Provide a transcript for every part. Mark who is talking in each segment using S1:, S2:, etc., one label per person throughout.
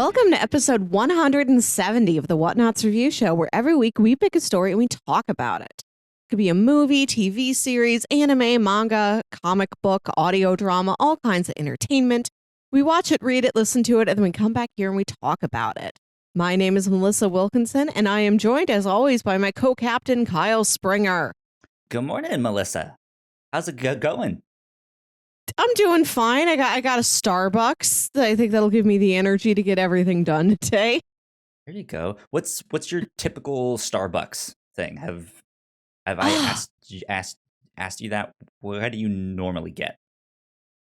S1: Welcome to episode 170 of the Whatnauts review show, where every week we pick a story and we talk about it. It could be a movie, TV series, anime, manga, comic book, audio drama, all kinds of entertainment. We watch it, read it, listen to it, and then we come back here and we talk about it. My name is Melissa Wilkinson, and I am joined, as always, by my co-captain, Kyle Springer.
S2: Good morning, Melissa. How's it going?
S1: I'm doing fine. I got a Starbucks. I think that'll give me the energy to get everything done today.
S2: There you go. What's your typical Starbucks thing? Have I asked you that? What do you normally get?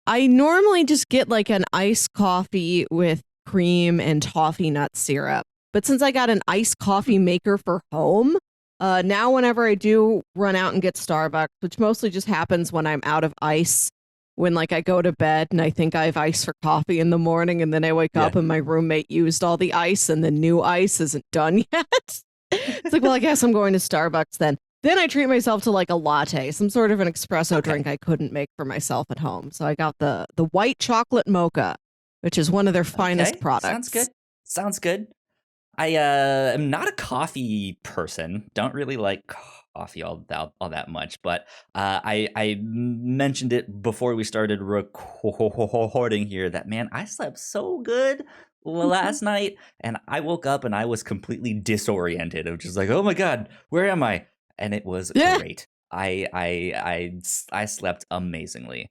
S1: I normally just get like an iced coffee with cream and toffee nut syrup. But since I got an iced coffee maker for home, now whenever I do run out and get Starbucks, which mostly just happens when I'm out of ice, when like I go to bed and I think I have ice for coffee in the morning, and then I wake up and my roommate used all the ice and the new ice isn't done yet. It's like, well, I guess I'm going to Starbucks then. Then I treat myself to like a latte, some sort of an espresso drink I couldn't make for myself at home. So I got the white chocolate mocha, which is one of their finest products.
S2: Sounds good. I am not a coffee person. Don't really like coffee all that much, but I mentioned it before we started recording here that, man, I slept so good last night, and I woke up and I was completely disoriented. It was just like, oh my god, where am I? And it was great. I slept amazingly.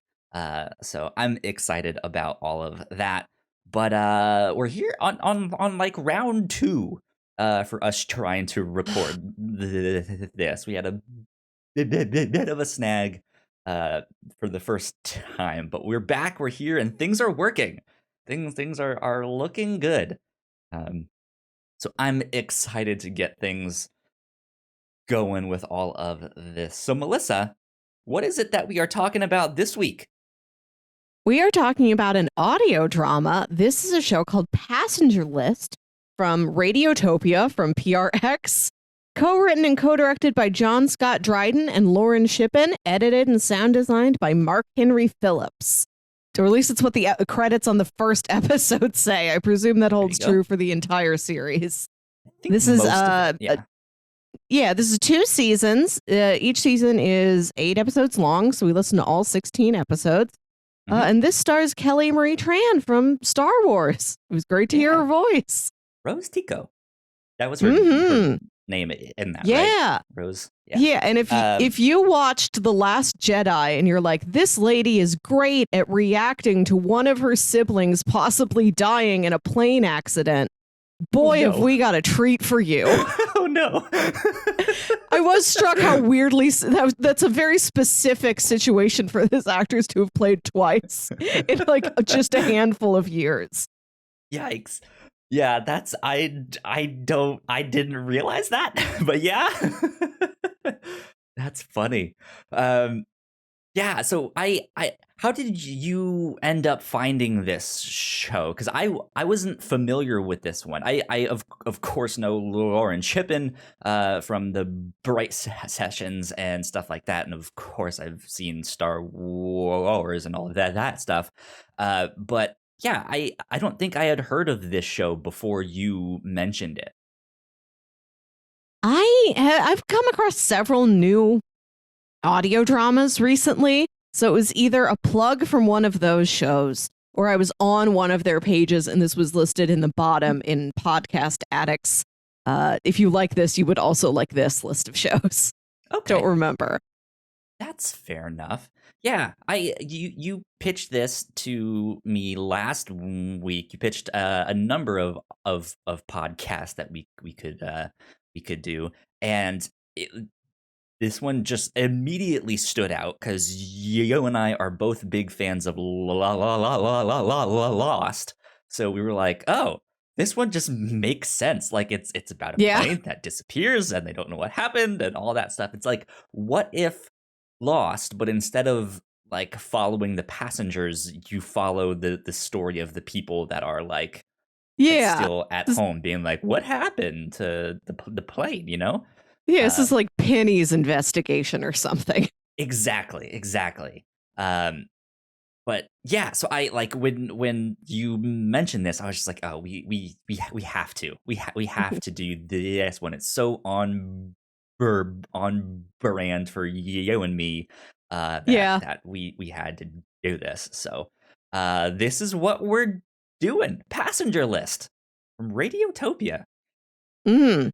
S2: So I'm excited about all of that. But we're here on like round 2 for us trying to record this. We had a bit of a snag for the first time, but we're back. We're here, and things are working. Things are looking good. So I'm excited to get things going with all of this. So Melissa, what is it that we are talking about this week?
S1: We are talking about an audio drama. This is a show called Passenger List from Radiotopia from PRX. Co-written and co-directed by John Scott Dryden and Lauren Shippen. Edited and sound designed by Mark Henry Phillips. Or at least it's what the credits on the first episode say. I presume that holds true for the entire series. This is this is 2 seasons. Each season is 8 episodes long, so we listen to all 16 episodes. And this stars Kelly Marie Tran from Star Wars. It was great to hear her voice.
S2: Rose Tico. That was her name in that, right? Rose.
S1: Yeah, and if you watched The Last Jedi and you're like, this lady is great at reacting to one of her siblings possibly dying in a plane accident, boy, have we got a treat for you.
S2: Oh, no.
S1: I was struck how weirdly that's a very specific situation for this actress to have played twice in like just a handful of years.
S2: Yikes. Yeah, that's I didn't realize that. But yeah. That's funny. Yeah, so I how did you end up finding this show? Because I wasn't familiar with this one. I of course know Lauren Shippen from the Bright Sessions and stuff like that, and of course I've seen Star Wars and all of that stuff. But yeah, I don't think I had heard of this show before you mentioned it.
S1: I've come across several new audio dramas recently, so it was either a plug from one of those shows or I was on one of their pages and this was listed in the bottom in Podcast Addicts. If you like this, you would also like this list of shows.
S2: Okay.
S1: Don't remember.
S2: That's fair enough. Yeah, you pitched this to me last week. You pitched a number of podcasts that we could do, and this one just immediately stood out because you and I are both big fans of Lost. So we were like, oh, this one just makes sense. Like it's about a plane that disappears and they don't know what happened and all that stuff. It's like, what if Lost, but instead of like following the passengers, you follow the story of the people that are like still at home being like, what happened to the plane, you know?
S1: Yeah, this is like Penny's investigation or something.
S2: Exactly. but yeah, so I like when you mentioned this, I was just like, oh, we have to we have to do this when it's so on brand for you and me,
S1: Yeah.
S2: that we had to do this. So this is what we're doing. Passenger list from Radiotopia.
S1: Mm.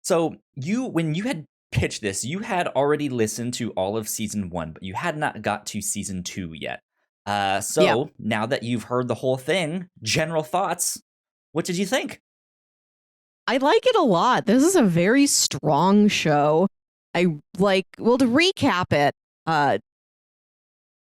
S2: So when you had pitched this, you had already listened to all of season 1, but you had not got to season 2 yet.
S1: Yeah.
S2: So now that you've heard the whole thing, general thoughts. What did you think?
S1: I like it a lot. This is a very strong show. I like, well, to recap it,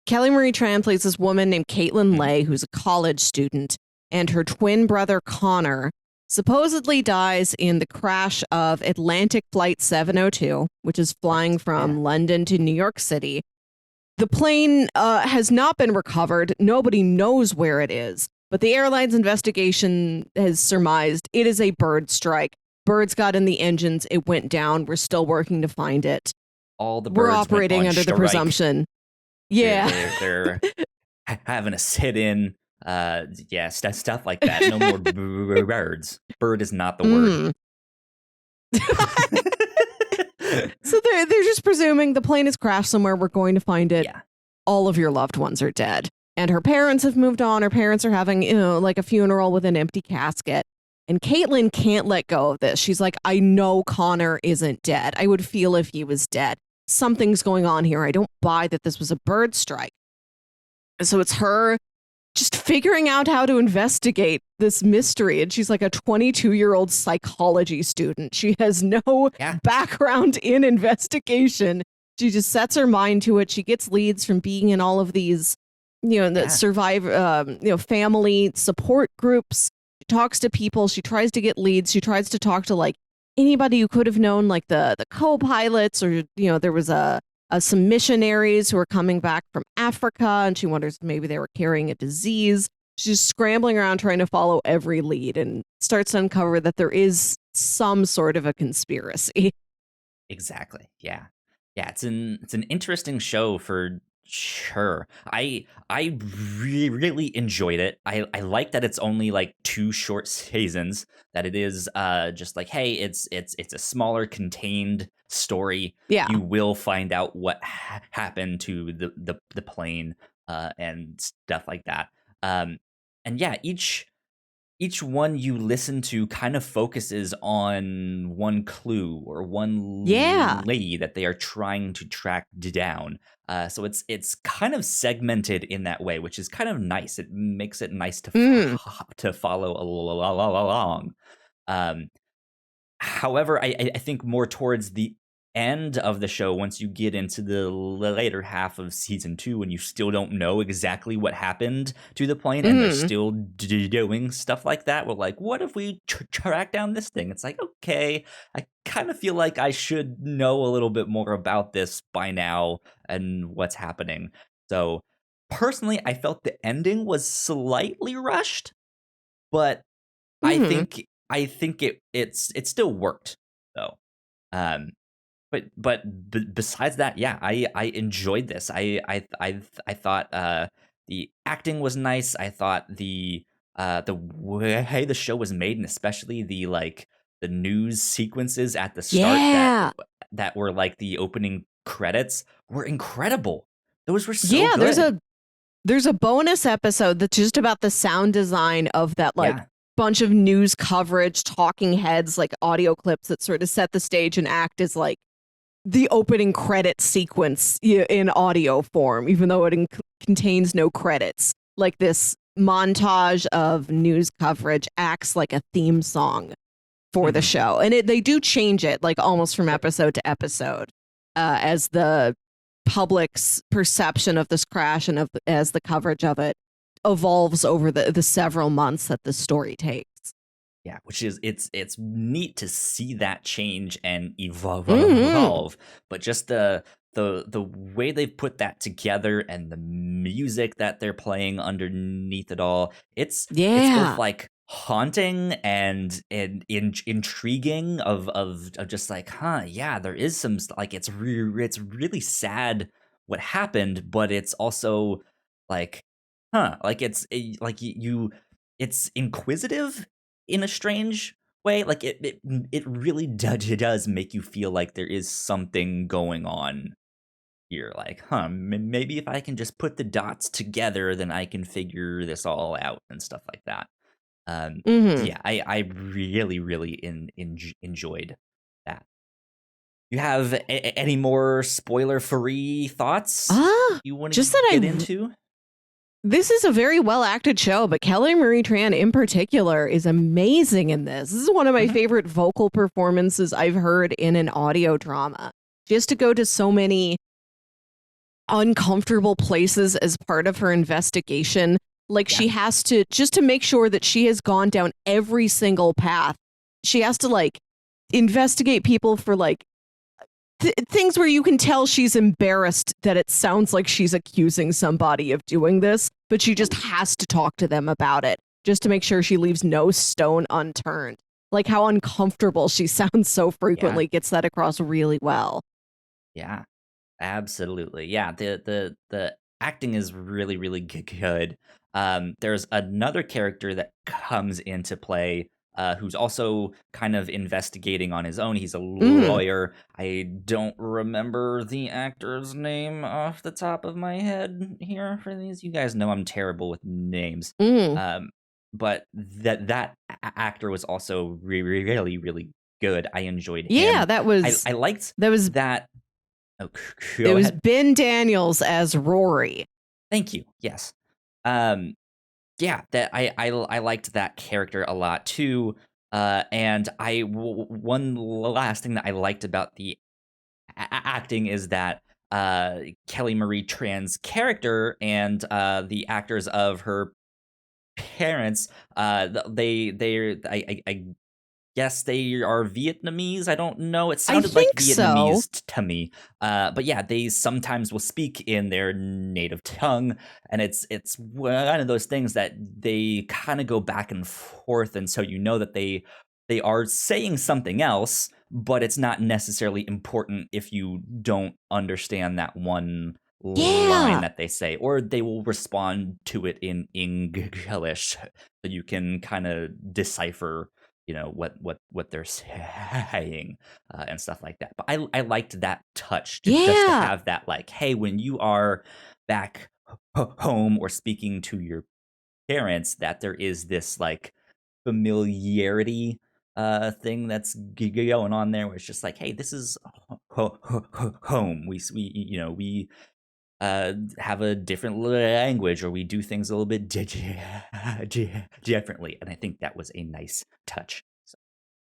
S1: Kelly Marie Tran plays this woman named Kaitlin Lay, who's a college student, and her twin brother Conor supposedly dies in the crash of Atlantic Flight 702, which is flying from London to New York City. The plane has not been recovered. Nobody knows where it is, but the airline's investigation has surmised it is a bird strike. Birds got in the engines. It went down. We're still working to find it.
S2: All the birds
S1: We're operating
S2: went on
S1: under the
S2: strike.
S1: presumption. Yeah.
S2: They're having a sit-in. Stuff like that. No more birds. Bird is not the word.
S1: So they're just presuming the plane has crashed somewhere. We're going to find it.
S2: Yeah.
S1: All of your loved ones are dead. And her parents have moved on. Her parents are having, like a funeral with an empty casket. And Kaitlin can't let go of this. She's like, I know Conor isn't dead. I would feel if he was dead. Something's going on here. I don't buy that this was a bird strike. So it's her just figuring out how to investigate this mystery. And she's like a 22-year-old psychology student. She has no background in investigation. She just sets her mind to it. She gets leads from being in all of these, family support groups. She talks to people. She tries to get leads. She tries to talk to like anybody who could have known, like the co-pilots, or there was some missionaries who are coming back from Africa, and she wonders if maybe they were carrying a disease. She's scrambling around trying to follow every lead and starts to uncover that there is some sort of a conspiracy.
S2: Exactly. Yeah. It's an interesting show for sure. I really enjoyed it. I like that it's only like 2 short seasons. That it is just like, hey, it's a smaller contained story.
S1: Yeah.
S2: You will find out what happened to the plane and stuff like that. And yeah, each one you listen to kind of focuses on one clue or one lady that they are trying to track down. So it's kind of segmented in that way, which is kind of nice. It makes it nice to follow along. However, I think more towards the end of the show, once you get into the later half of season 2, and you still don't know exactly what happened to the plane, and they're still doing stuff like that. We're like, what if we track down this thing? It's like, okay, I kind of feel like I should know a little bit more about this by now and what's happening. So personally, I felt the ending was slightly rushed, but I think it still worked though. But besides that, yeah, I enjoyed this. I thought the acting was nice. I thought the way the show was made, and especially the news sequences at the start that were like the opening credits, were incredible. Those were so good.
S1: There's a bonus episode that's just about the sound design of that bunch of news coverage, talking heads, like audio clips that sort of set the stage and act as like the opening credit sequence in audio form, even though it contains no credits. Like this montage of news coverage acts like a theme song for the show. And they do change it like almost from episode to episode as the public's perception of this crash and as the coverage of it evolves over the several months that the story takes.
S2: Yeah, which is it's neat to see that change and evolve, but just the way they've put that together and the music that they're playing underneath it all, it's both like haunting and intriguing of just like, there is some like it's really sad what happened, but it's also like Like like it's inquisitive in a strange way. Like it really does make you feel like there is something going on here. Like, maybe if I can just put the dots together, then I can figure this all out and stuff like that.
S1: Mm-hmm.
S2: Yeah, I really, really enjoyed that. You have any more spoiler-free thoughts you want
S1: Just
S2: to
S1: that
S2: get into?
S1: this is a very well acted show, but Kelly Marie Tran in particular is amazing in this. This is one of my favorite vocal performances I've heard in an audio drama. She has to go to so many uncomfortable places as part of her investigation. Like she has to, just to make sure that she has gone down every single path. She has to like investigate people for like things where you can tell she's embarrassed that it sounds like she's accusing somebody of doing this, but she just has to talk to them about it just to make sure she leaves no stone unturned. Like how uncomfortable she sounds so frequently gets that across really well.
S2: Yeah, absolutely. Yeah, the acting is really, really good. There's another character that comes into play who's also kind of investigating on his own. He's a lawyer. I don't remember the actor's name off the top of my head here for these. You guys know I'm terrible with names. But that actor was also really, really good. I enjoyed him.
S1: Yeah, that was...
S2: I liked that. Oh,
S1: it was Ben Daniels as Rory.
S2: Thank you. Yes. Yeah, that I liked that character a lot too. And one last thing that I liked about the acting is that Kelly Marie Tran's character and the actors of her parents, I guess they are Vietnamese. I don't know. It sounded like Vietnamese to me. But yeah, they sometimes will speak in their native tongue, and it's one of those things that they kind of go back and forth, and so you know that they are saying something else, but it's not necessarily important if you don't understand that one line that they say, or they will respond to it in English, so you can kind of decipher what they're saying and stuff like that. But I liked that touch just to have that, like, hey, when you are back home or speaking to your parents, that there is this like familiarity thing that's going on there, where it's just like, hey, this is home. We have a different language, or we do things a little bit differently, and I think that was a nice touch.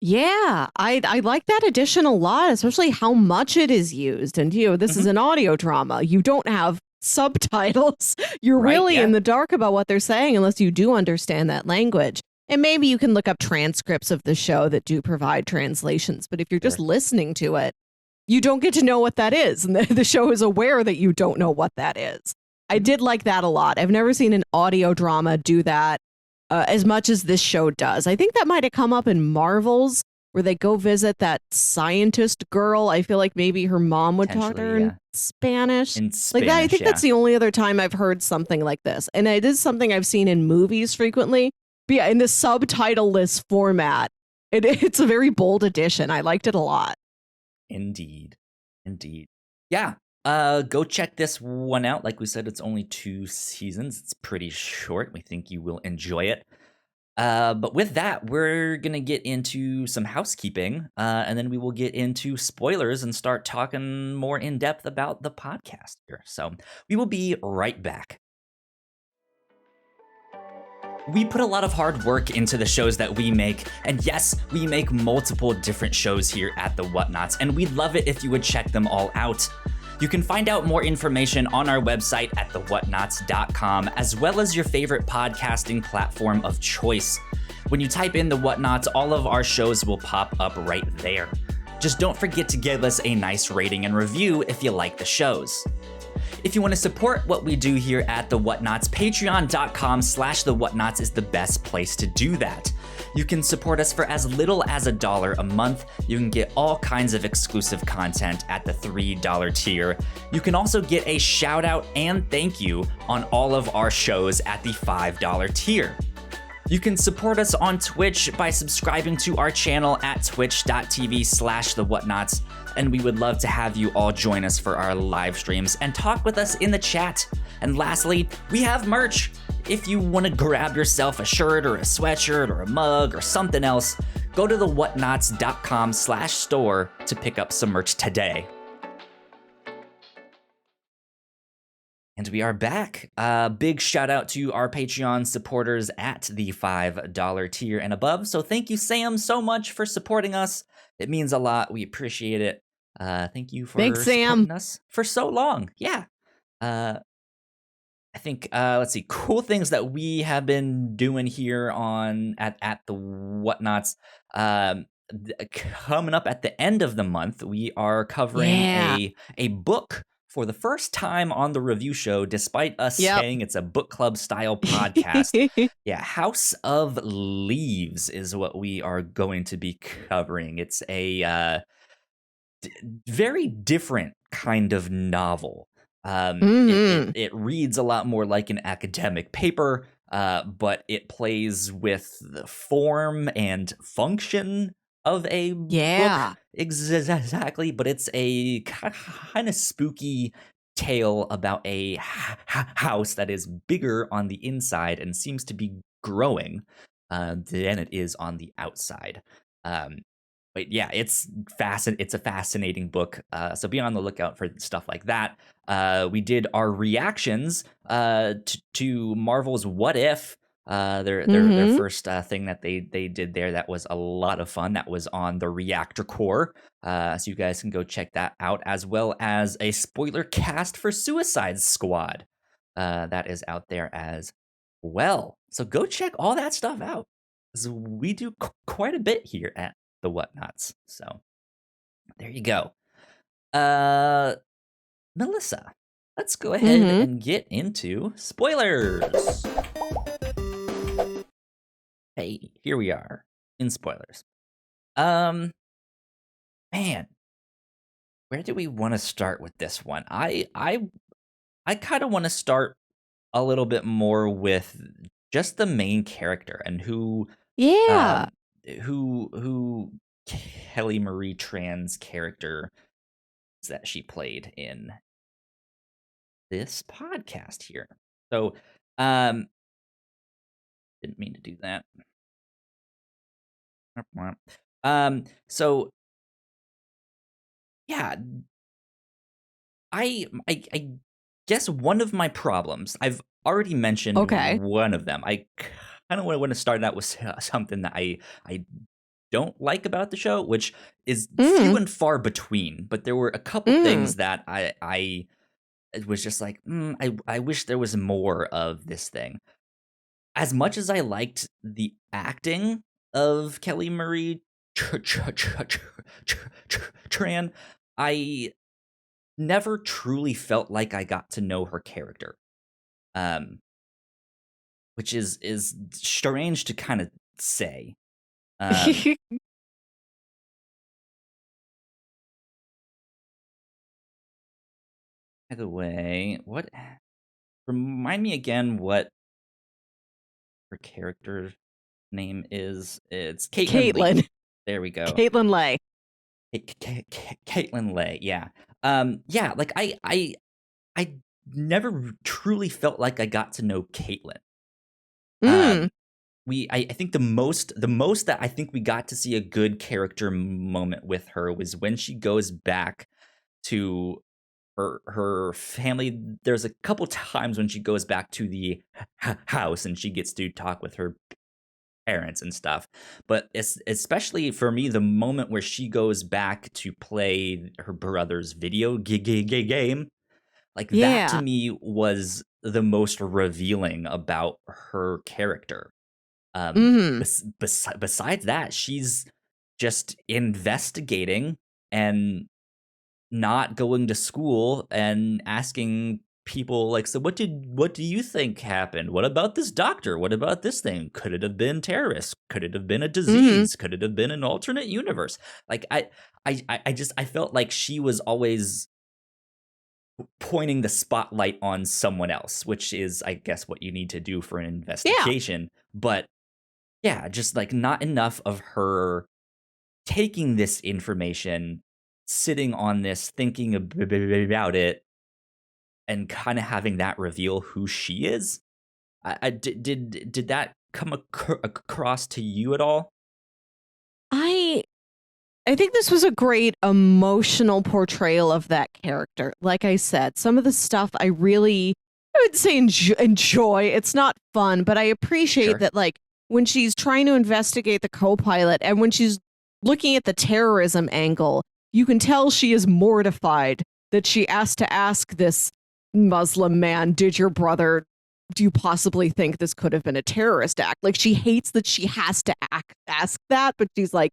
S1: Yeah, I like that addition a lot, especially how much it is used. And this is an audio drama. You don't have subtitles. You're really in the dark about what they're saying unless you do understand that language. And maybe you can look up transcripts of the show that do provide translations. But if you're just listening to it, you don't get to know what that is. And the show is aware that you don't know what that is. I did like that a lot. I've never seen an audio drama do that as much as this show does. I think that might have come up in Marvel's, where they go visit that scientist girl. I feel like maybe her mom would talk to her in Spanish. Like that, I think that's the only other time I've heard something like this. And it is something I've seen in movies frequently. But yeah, in the subtitle-less format, it's a very bold addition. I liked it a lot.
S2: Indeed. Yeah. Go check this one out. Like we said, it's only 2 seasons. It's pretty short. We think you will enjoy it. But with that, we're going to get into some housekeeping, and then we will get into spoilers and start talking more in depth about the podcast here. So we will be right back. We put a lot of hard work into the shows that we make, and yes, we make multiple different shows here at the Whatnauts, and we'd love it if you would check them all out. You can find out more information on our website at thewhatnauts.com, as well as your favorite podcasting platform of choice. When you type in the Whatnauts, all of our shows will pop up right there. Just don't forget to give us a nice rating and review if you like the shows. If you want to support what we do here at The Whatnauts, patreon.com/TheWhatnauts is the best place to do that. You can support us for as little as $1 a month. You can get all kinds of exclusive content at the $3 tier. You can also get a shout out and thank you on all of our shows at the $5 tier. You can support us on Twitch by subscribing to our channel at twitch.tv/the Whatnauts, and we would love to have you all join us for our live streams and talk with us in the chat. And lastly, we have merch. If you want to grab yourself a shirt or a sweatshirt or a mug or something else, go to thewhatnauts.com/store to pick up some merch today. And we are back. Big shout out to our Patreon supporters at the $5 tier and above. So thank you, Sam, so much for supporting us. It means a lot. We appreciate it. Thank you for supporting us for so long. Yeah. I think let's see, cool things that we have been doing here on at the Whatnauts. Coming up at the end of the month, we are covering a book for the first time on the review show, despite us saying it's a book club style podcast. House of Leaves is what we are going to be covering. It's a very different kind of novel. It reads a lot more like an academic paper, but it plays with the form and function of a book. Exactly, but it's a kind of spooky tale about a house that is bigger on the inside and seems to be growing than it is on the outside. But yeah, it's a fascinating book. So be on the lookout for stuff like that. We did our reactions to Marvel's What If. Their first thing that they did there that was a lot of fun. That was on the Reactor Core, so you guys can go check that out, as well as a spoiler cast for Suicide Squad that is out there as well. So go check all that stuff out. So we do quite a bit here at the Whatnauts. So there you go. Melissa, let's go ahead and get into spoilers. Hey, here we are in spoilers. Man, where do we want to start with this one? I kind of want to start a little bit more with just the main character and who Kelly Marie Tran's character is that she played in this podcast here. So, didn't mean to do that. So yeah, I guess one of my problems, I've already mentioned one of them. I kind of want to start out with something that I don't like about the show, which is few and far between, but there were a couple things that I was just like, I wish there was more of this thing. As much as I liked the acting of Kelly Marie Tran, I never truly felt like I got to know her character, which is strange to kind of say. By the way, remind me again what her character name is. It's Kaitlin. Lee. There we go.
S1: Kaitlin Lay.
S2: Kaitlin Lay. Yeah. Like I never truly felt like I got to know Kaitlin. I think the most that I think we got to see a good character moment with her was when she goes back to her family. There's a couple times when she goes back to the house and she gets to talk with her parents and stuff, but it's especially for me the moment where she goes back to play her brother's video game, like that to me was the most revealing about her character. Besides that, she's just investigating and not going to school and asking people like, so what do you think happened? What about this doctor? What about this thing? Could it have been terrorists? Could it have been a
S1: Hmm.
S2: disease? Could it have been an alternate universe? Like I felt like she was always pointing the spotlight on someone else, which is, I guess, what you need to do for an
S1: Yeah.
S2: investigation. But yeah, just like not enough of her taking this information, sitting on this, thinking about it, and kind of having that reveal who she is. Did that come across to you at all?
S1: I I think this was a great emotional portrayal of that character. Like I said, some of the stuff I would say enjoy. It's not fun, but I appreciate
S2: Sure.
S1: that, like, when she's trying to investigate the co pilot and when she's looking at the terrorism angle, you can tell she is mortified that she asked to ask this Muslim man, do you possibly think this could have been a terrorist act? Like, she hates that she has to ask that, but she's like,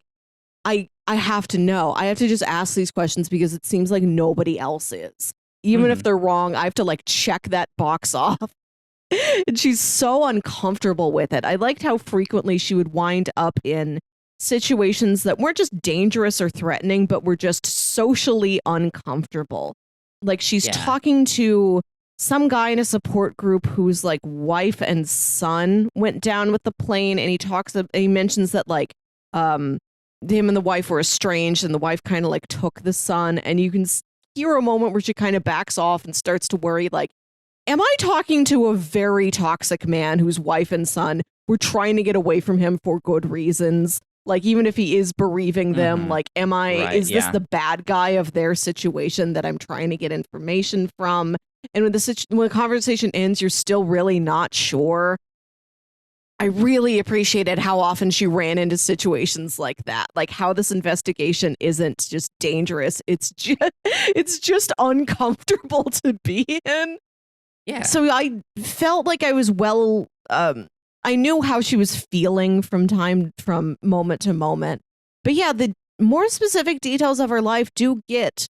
S1: I have to know. I have to just ask these questions because it seems like nobody else is. Even if
S2: Hmm.
S1: they're wrong, I have to like check that box off. And she's so uncomfortable with it. I liked how frequently she would wind up in situations that weren't just dangerous or threatening, but were just socially uncomfortable. Like she's
S2: Yeah.
S1: talking to some guy in a support group whose like wife and son went down with the plane, and he mentions that like um him and the wife were estranged, and the wife kind of like took the son, and you can hear a moment where she kind of backs off and starts to worry like, am I talking to a very toxic man whose wife and son were trying to get away from him for good reasons? Like, even if he is bereaving them,
S2: Hmm.
S1: like,
S2: Right.
S1: is this
S2: Yeah.
S1: the bad guy of their situation that I'm trying to get information from? And when the conversation ends, you're still really not sure. I really appreciated how often she ran into situations like that, like how this investigation isn't just dangerous. It's just uncomfortable to be in.
S2: Yeah.
S1: So I felt like I was I knew how she was feeling from moment to moment. But yeah, the more specific details of her life do get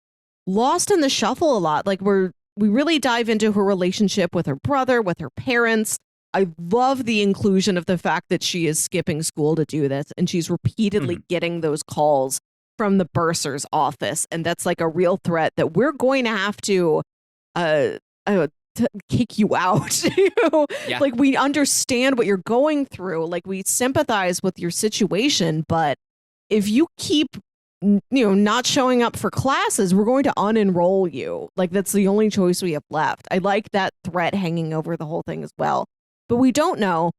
S1: lost in the shuffle a lot. Like we really dive into her relationship with her brother, with her parents. I love the inclusion of the fact that she is skipping school to do this, and she's repeatedly
S2: Mhm.
S1: getting those calls from the bursar's office, and that's like a real threat that we're going to have to uh, kick you out. You know?
S2: Yeah.
S1: Like, we understand what you're going through, like we sympathize with your situation, but if you keep not showing up for classes, we're going to unenroll you. Like, that's the only choice we have left. I like that threat hanging over the whole thing as well. But we don't know,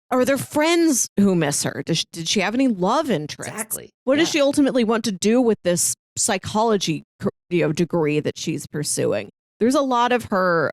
S1: are there friends who miss her? Did she have any love interests?
S2: Exactly.
S1: What does
S2: Yeah.
S1: she ultimately want to do with this psychology degree that she's pursuing? There's a lot of her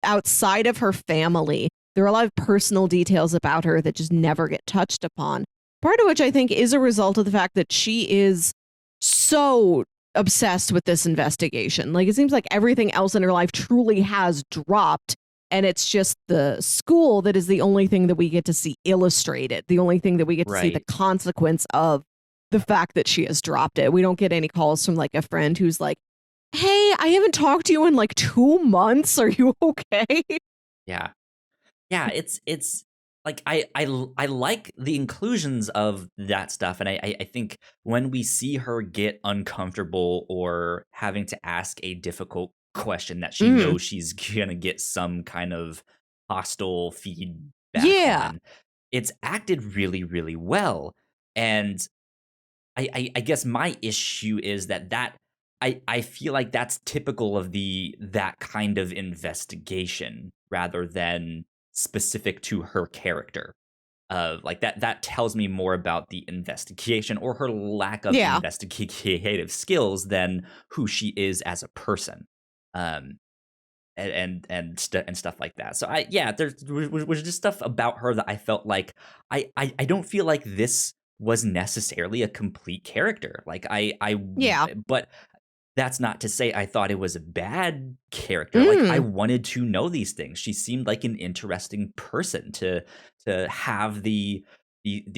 S1: outside of her family. There are a lot of personal details about her that just never get touched upon. Part of which I think is a result of the fact that she is so obsessed with this investigation. Like, it seems like everything else in her life truly has dropped, and it's just the school that is the only thing that we get to see illustrated, the only thing that we get to see the
S2: Right.
S1: consequence of the fact that she has dropped it. We don't get any calls from like a friend who's like, hey, I haven't talked to you in like 2 months. Are you okay?
S2: Yeah. Yeah, it's like I like the inclusions of that stuff, and I think when we see her get uncomfortable or having to ask a difficult question that she
S1: Mm,
S2: knows she's gonna get some kind of hostile feedback
S1: yeah.
S2: on, it's acted really, really well. And I guess my issue is that I feel like that's typical of that kind of investigation rather than specific to her character. Like that tells me more about the investigation or her lack of
S1: Yeah.
S2: investigative skills than who she is as a person. Um, and stuff like that. So there was just stuff about her that I felt like I don't feel like this was necessarily a complete character. Like
S1: Yeah.
S2: but that's not to say I thought it was a bad character. Like, I
S1: Mm,
S2: wanted to know these things. She seemed like an interesting person to have the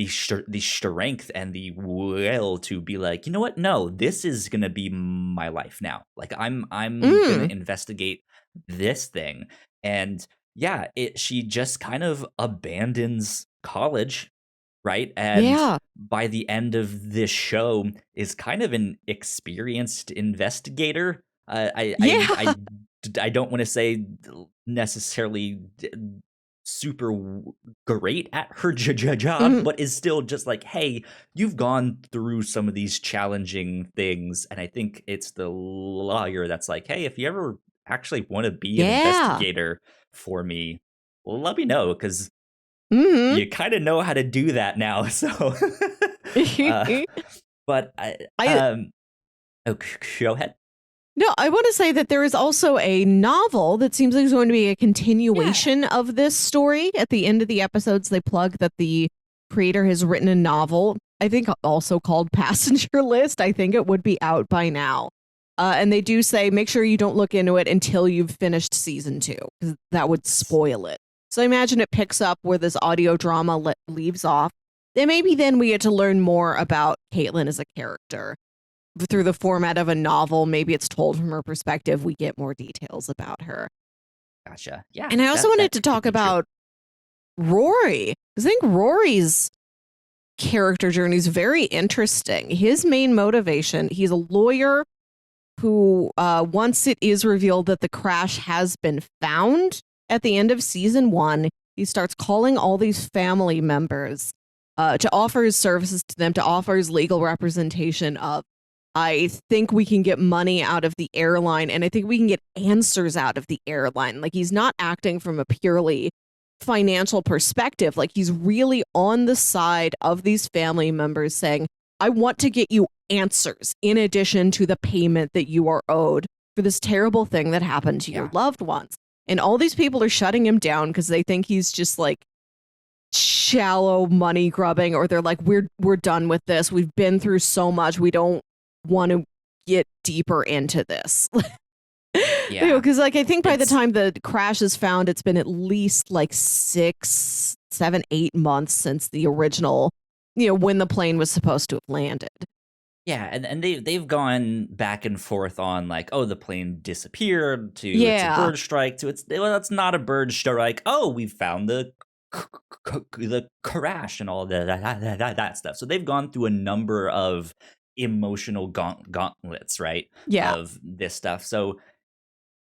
S2: strength and the will to be like, you know what? No, this is gonna be my life now. Like, I'm gonna
S1: mm.
S2: investigate this thing. And yeah, she just kind of abandons college, right? And
S1: Yeah.
S2: by the end of this show is kind of an experienced investigator.
S1: Yeah.
S2: I don't want to say necessarily super great at her job,
S1: Mhm.
S2: but is still just like, hey, you've gone through some of these challenging things, and I think it's the lawyer that's like, hey, if you ever actually want to be an
S1: Yeah.
S2: investigator for me, let me know, because
S1: Mhm.
S2: you kind of know how to do that now. So, uh, but
S1: I
S2: oh, go ahead.
S1: No, I want to say that there is also a novel that seems like it's going to be a
S2: Yeah.
S1: continuation of this story. At the end of the episodes, they plug that the creator has written a novel, I think also called Passenger List. I think it would be out by now. And they do say make sure you don't look into it until you've finished season 2, because that would spoil it. So I imagine it picks up where this audio drama leaves off. Then maybe then we get to learn more about Kaitlin as a character through the format of a novel. Maybe it's told from her perspective. We get more details about her.
S2: Gotcha. Yeah,
S1: And I also wanted
S2: that
S1: to
S2: could
S1: talk
S2: be true.
S1: about Rory. I think Rory's character journey is very interesting. His main motivation, he's a lawyer who, once it is revealed that the crash has been found at the end of season 1, he starts calling all these family members to offer his services to them, to offer his legal representation of, I think we can get money out of the airline, and I think we can get answers out of the airline. Like, he's not acting from a purely financial perspective. Like, he's really on the side of these family members saying, I want to get you answers in addition to the payment that you are owed for this terrible thing that happened to your
S2: Yeah.
S1: loved ones. And all these people are shutting him down because they think he's just like shallow money grubbing, or they're like, we're done with this. We've been through so much. We don't want to get deeper into this.
S2: Yeah.
S1: Because like I think by the
S2: It's
S1: time the crash is found, it's been at least like 6, 7, 8 months since the original, when the plane was supposed to have landed.
S2: Yeah, and they've gone back and forth on like, oh, the plane disappeared, to it's a
S1: Yeah.
S2: bird strike, to it's not a bird strike. Oh, we found the crash and all that stuff. So they've gone through a number of emotional gauntlets, right,
S1: Yeah.
S2: of this stuff. So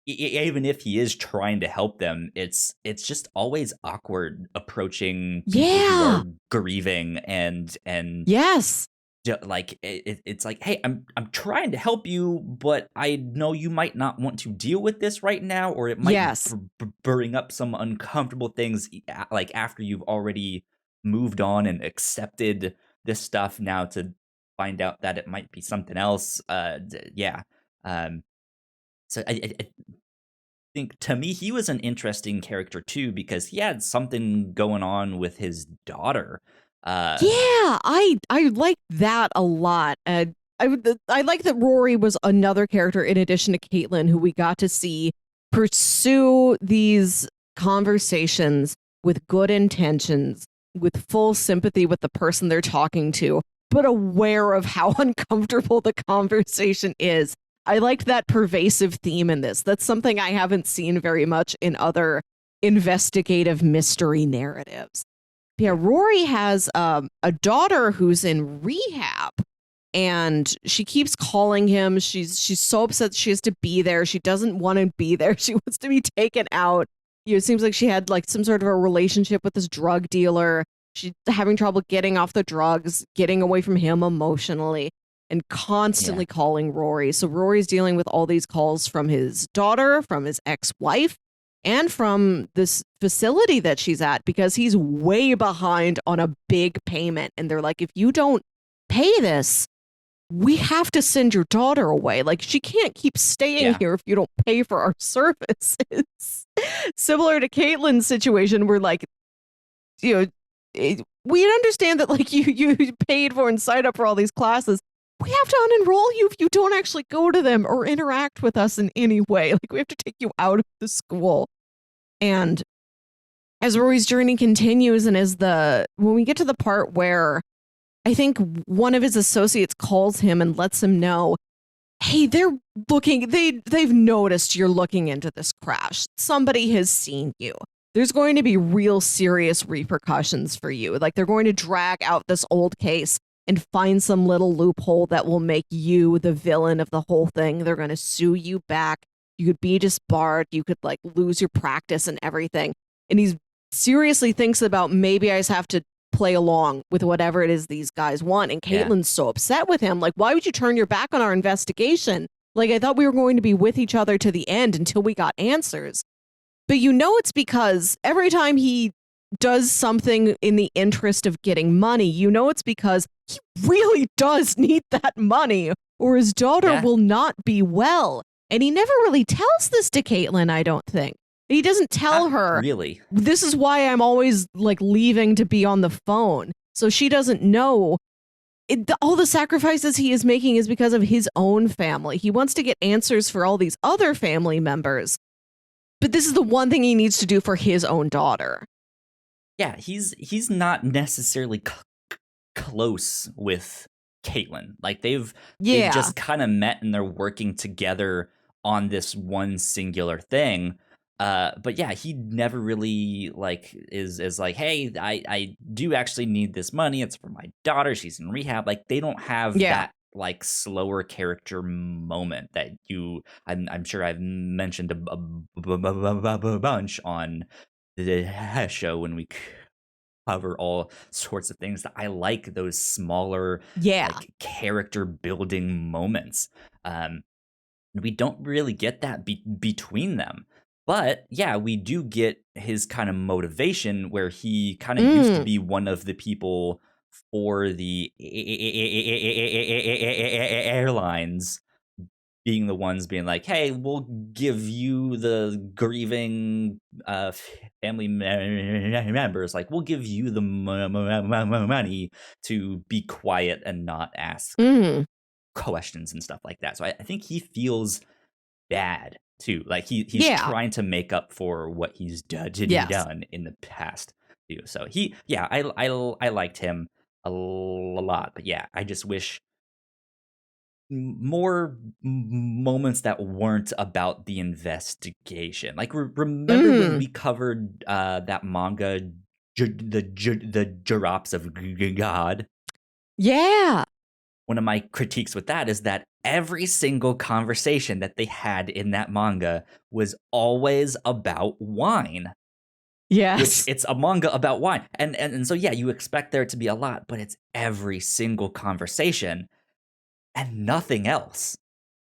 S2: even if he is trying to help them, it's just always awkward approaching people who
S1: Yeah.
S2: are grieving and
S1: Yes.
S2: like it's like, hey, I'm trying to help you, but I know you might not want to deal with this right now, or it might
S1: Yes.
S2: bring up some uncomfortable things, like after you've already moved on and accepted this stuff, now to find out that it might be something else. Yeah. um so I think, to me, he was an interesting character too, because he had something going on with his daughter. uh
S1: Yeah, I like that a lot. I like that Rory was another character in addition to Kaitlin, who we got to see pursue these conversations with good intentions, with full sympathy with the person they're talking to, but aware of how uncomfortable the conversation is. I liked that pervasive theme in this. That's something I haven't seen very much in other investigative mystery narratives. Yeah, Rory has a daughter who's in rehab, and she keeps calling him. She's so upset she has to be there. She doesn't want to be there. She wants to be taken out. It seems like she had like some sort of a relationship with this drug dealer. She's having trouble getting off the drugs, getting away from him emotionally, and
S2: yeah.
S1: constantly calling Rory. So Rory's dealing with all these calls from his daughter, from his ex-wife, and from this facility that she's at, because he's way behind on a big payment. And they're like, if you don't pay this, we have to send your daughter away. Like, she can't keep staying
S2: Yeah.
S1: here if you don't pay for our services. Similar to Caitlin's situation, where like, we understand that like you paid for and signed up for all these classes. We have to unenroll you if you don't actually go to them or interact with us in any way. Like, we have to take you out of the school. And as Rory's journey continues, and when we get to the part where I think one of his associates calls him and lets him know, hey, they've noticed you're looking into this crash. Somebody has seen you. There's going to be real serious repercussions for you. Like, they're going to drag out this old case and find some little loophole that will make you the villain of the whole thing. They're going to sue you back. You could be disbarred. You could like lose your practice and everything. And he seriously thinks about, maybe I just have to play along with whatever it is these guys want. And Kaitlin's so upset with him. Like, why would you turn your back on our investigation? Like, I thought we were going to be with each other to the end until we got answers. But it's because every time he does something in the interest of getting money, it's because he really does need that money, or his daughter will not be well. And he never really tells this to Kaitlin, I don't think. He doesn't tell her,
S2: really.
S1: This is why I'm always like leaving to be on the phone. So she doesn't know. All the sacrifices he is making is because of his own family. He wants to get answers for all these other family members. But this is the one thing he needs to do for his own daughter.
S2: Yeah, he's not necessarily close with Kaitlin. Like, they've just kind of met and they're working together on this one singular thing. But yeah, he never really like is like, hey, I do actually need this money. It's for my daughter. She's in rehab. Like, they don't have that like slower character moment that I'm sure I've mentioned a bunch on the show when we cover all sorts of things. That I like those smaller like character building moments. We don't really get that between them. But yeah, we do get his kind of motivation where he kind of used to be one of the people for the airlines, being the ones being like, hey, we'll give you the grieving family members, like, we'll give you the money to be quiet and not ask questions and stuff like that. So I think he feels bad too. Like, he's trying to make up for what he's done in the past too. So I liked him a lot. But yeah, I just wish more moments that weren't about the investigation. Like, remember when we covered that manga, the Drops of God?
S1: Yeah.
S2: One of my critiques with that is that every single conversation that they had in that manga was always about wine.
S1: Yes.
S2: Which, it's a manga about wine. And so, yeah, you expect there to be a lot, but it's every single conversation and nothing else.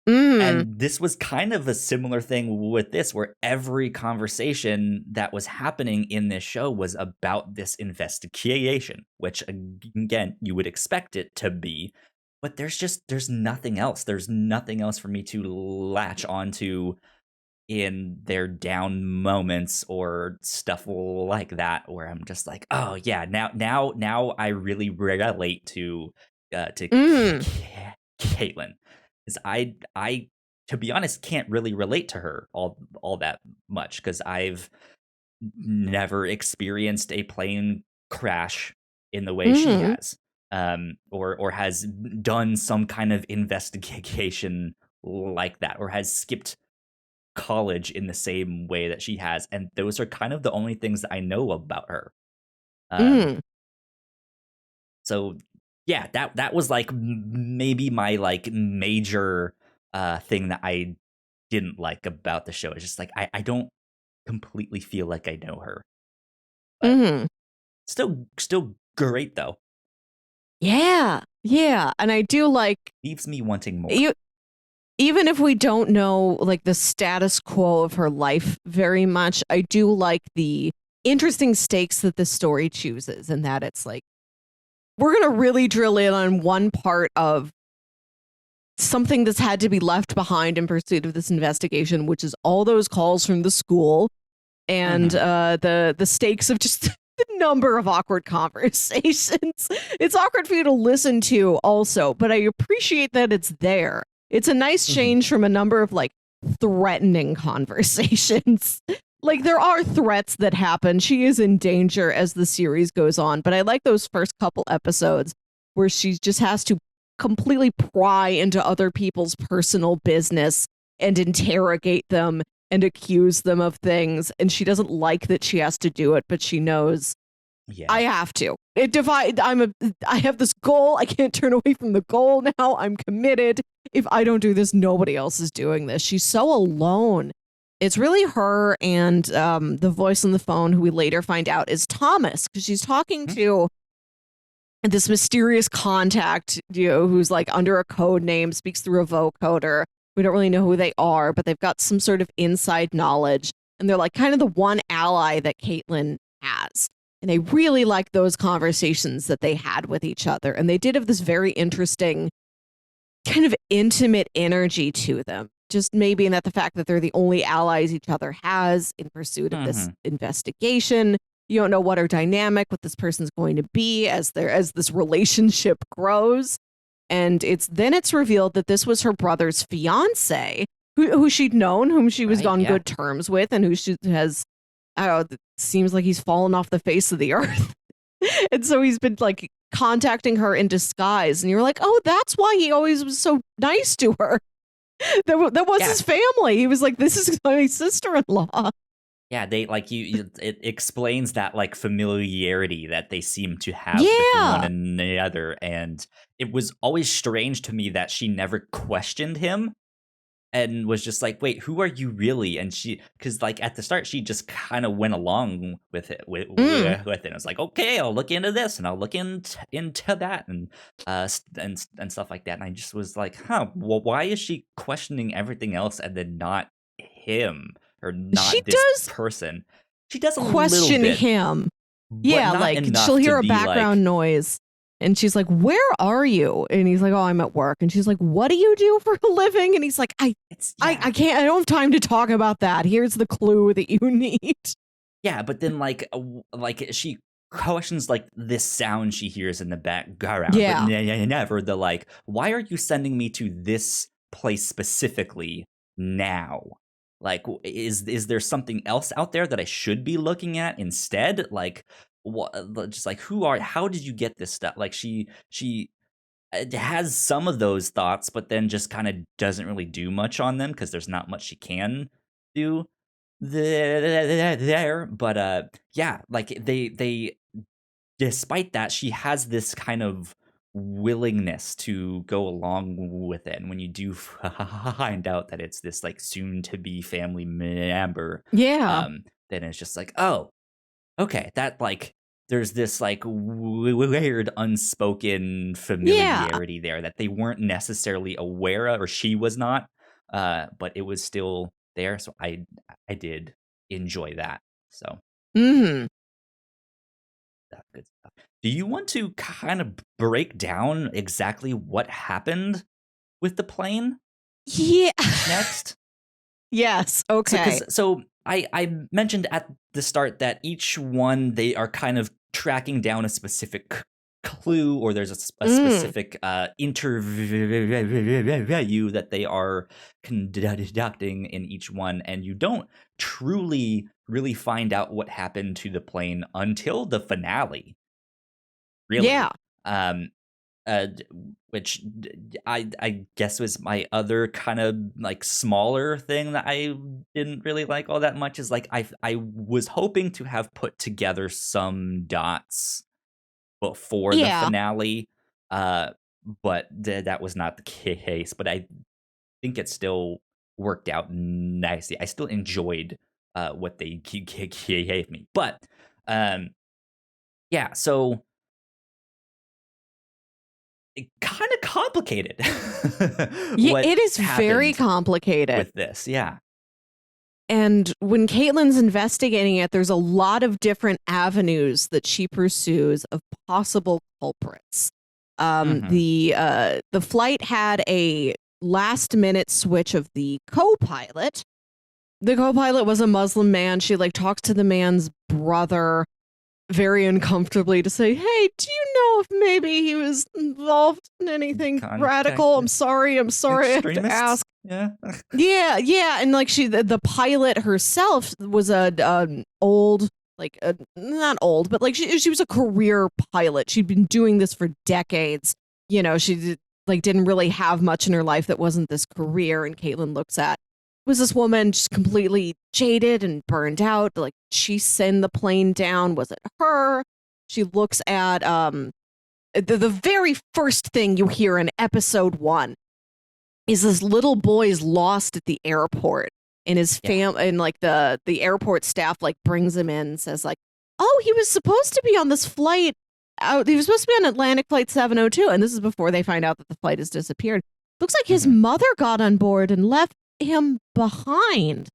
S2: And this was kind of a similar thing with this, where every conversation that was happening in this show was about this investigation, which, again, you would expect it to be. But there's nothing else. There's nothing else for me to latch onto in their down moments or stuff like that, where I'm just like, oh yeah, now I really relate to Kaitlin, because I to be honest can't really relate to her all that much, because I've never experienced a plane crash in the way she has. Or has done some kind of investigation like that, or has skipped college in the same way that she has, and those are kind of the only things that I know about her. So yeah, that was like maybe my like major thing that I didn't like about the show. It's just like I don't completely feel like I know her. But still great though.
S1: Yeah. And I do like...
S2: Leaves me wanting more.
S1: Even if we don't know like the status quo of her life very much, I do like the interesting stakes that the story chooses, and that it's like, we're going to really drill in on one part of something that's had to be left behind in pursuit of this investigation, which is all those calls from the school and the stakes of just... the number of awkward conversations. It's awkward for you to listen to also, but I appreciate that it's there. It's a nice change from a number of like threatening conversations. Like, there are threats that happen. She is in danger as the series goes on, but I like those first couple episodes where she just has to completely pry into other people's personal business and interrogate them and accuse them of things. And she doesn't like that she has to do it, but she knows I have to. I have this goal. I can't turn away from the goal now. I'm committed. If I don't do this, nobody else is doing this. She's so alone. It's really her and the voice on the phone, who we later find out is Thomas, because she's talking to this mysterious contact, who's like under a code name, speaks through a vocoder. We don't really know who they are, but they've got some sort of inside knowledge, and they're like kind of the one ally that Kaitlin has. And they really like those conversations that they had with each other. And they did have this very interesting kind of intimate energy to them. Just maybe in that the fact that they're the only allies each other has in pursuit of this investigation. You don't know what her dynamic with this person's going to be as this relationship grows. And it's revealed that this was her brother's fiance, who she'd known, whom she was on good terms with, and who she has, I don't know, it seems like he's fallen off the face of the earth. And so he's been like contacting her in disguise. And you're like, oh, that's why he always was so nice to her. That was his family. He was like, this is my sister-in-law.
S2: Yeah, they like it explains that like familiarity that they seem to have with one another, and it was always strange to me that she never questioned him and was just like, wait, who are you really? And because like at the start she just kind of went along with it with it. It was like, okay, I'll look into this and I'll look into that and stuff like that. And I just was like, well, why is she questioning everything else and then not him? Or not this person. She does
S1: question him. Yeah, like she'll hear a background noise and she's like, where are you? And he's like, oh, I'm at work. And she's like, what do you do for a living? And he's like, I can't, I don't have time to talk about that. Here's the clue that you need.
S2: Yeah, but then like she questions like this sound she hears in the background.
S1: Yeah.
S2: But never the like, why are you sending me to this place specifically now? Like, is there something else out there that I should be looking at instead? Like, what? Just like, how did you get this stuff? Like, she has some of those thoughts, but then just kind of doesn't really do much on them because there's not much she can do there. But yeah, like they despite that, she has this kind of willingness to go along with it, and when you do find out that it's this like soon to be family member, then it's just like, oh, okay, that like there's this like weird unspoken familiarity there that they weren't necessarily aware of, or she was not, but it was still there. So I did enjoy that. So that's good stuff. Do you want to kind of break down exactly what happened with the plane?
S1: Yeah.
S2: Next?
S1: Yes. Okay.
S2: So I mentioned at the start that each one, they are kind of tracking down a specific clue, or there's a specific interview that they are conducting in each one, and you don't truly really find out what happened to the plane until the finale. Really?
S1: Yeah.
S2: Which I guess was my other kind of like smaller thing that I didn't really like all that much, is like I was hoping to have put together some dots before the finale, but that was not the case. But I think it still worked out nicely. I still enjoyed what they gave me, but yeah, so kind of complicated.
S1: Yeah, it is very complicated
S2: with this. Yeah.
S1: And when Caitlin's investigating it, there's a lot of different avenues that she pursues of possible culprits. The flight had a last minute switch of the co-pilot. The co-pilot was a Muslim man. She like talks to the man's brother very uncomfortably to say, hey, do you know if maybe he was involved in anything radical? I'm sorry, I have to ask.
S2: Yeah.
S1: yeah. And like the pilot herself was an old, like not old, but like she was a career pilot. She'd been doing this for decades. You know, she like didn't really have much in her life that wasn't this career. And Kaitlin looks at, was this woman just completely jaded and burned out? Like, she sent the plane down. Was it her? She looks at the very first thing you hear in episode 1 is this little boy is lost at the airport, and his and like the airport staff like brings him in and says like, oh, he was supposed to be on this flight. He was supposed to be on Atlantic Flight 702, and this is before they find out that the flight has disappeared. Looks like his mother got on board and left him behind.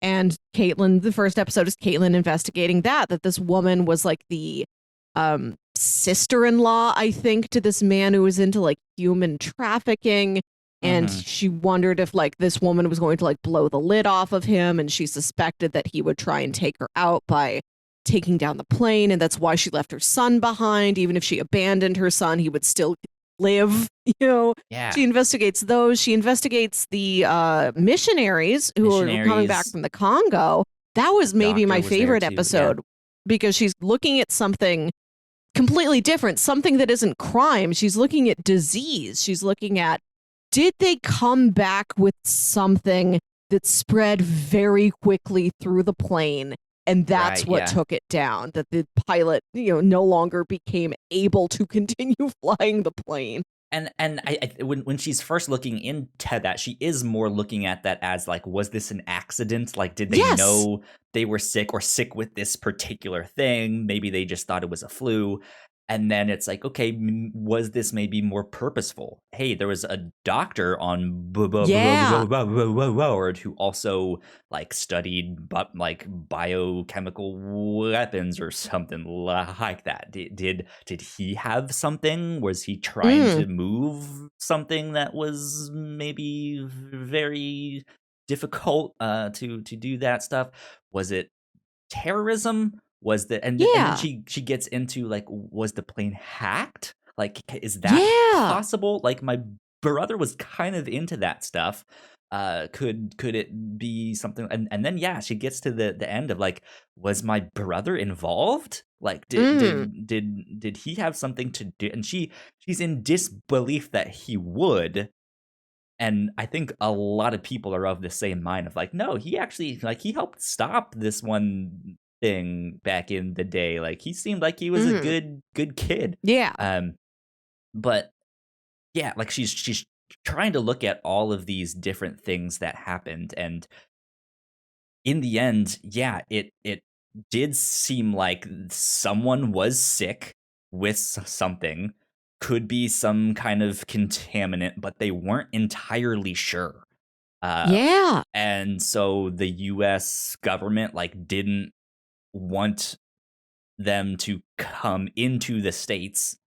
S1: And Kaitlin, the first episode is Kaitlin investigating that this woman was like the sister-in-law, I think, to this man who was into like human trafficking. And she wondered if like this woman was going to like blow the lid off of him, and she suspected that he would try and take her out by taking down the plane, and that's why she left her son behind. Even if she abandoned her son, he would still live, you know.
S2: Yeah.
S1: She investigates those. She investigates the missionaries who are coming back from the Congo. That was maybe my favorite episode because she's looking at something completely different, something that isn't crime. She's looking at disease. She's looking at, did they come back with something that spread very quickly through the plane? And that's what took it down, that the pilot, you know, no longer became able to continue flying the plane.
S2: And I when she's first looking into that, she is more looking at that as like, was this an accident? Like, did they know they were sick or sick with this particular thing? Maybe they just thought it was a flu. And then it's like, okay, was this maybe more purposeful? Hey, there was a doctor on board who also like studied like biochemical weapons or something like that. Did he have something? Was he trying to move something that was maybe very difficult to do that stuff? Was it terrorism? Was the and then she gets into like, was the plane hacked? Like, is that possible? Like, my brother was kind of into that stuff. Could it be something? And then she gets to the end of like, was my brother involved? Like, did he have something to do? And she's in disbelief that he would. And I think a lot of people are of the same mind of like, no, he actually like he helped stop this one thing back in the day. Like, he seemed like he was a good kid. But like she's trying to look at all of these different things that happened, and in the end it did seem like someone was sick with something, could be some kind of contaminant, but they weren't entirely sure. And so the US government like didn't want them to come into the States,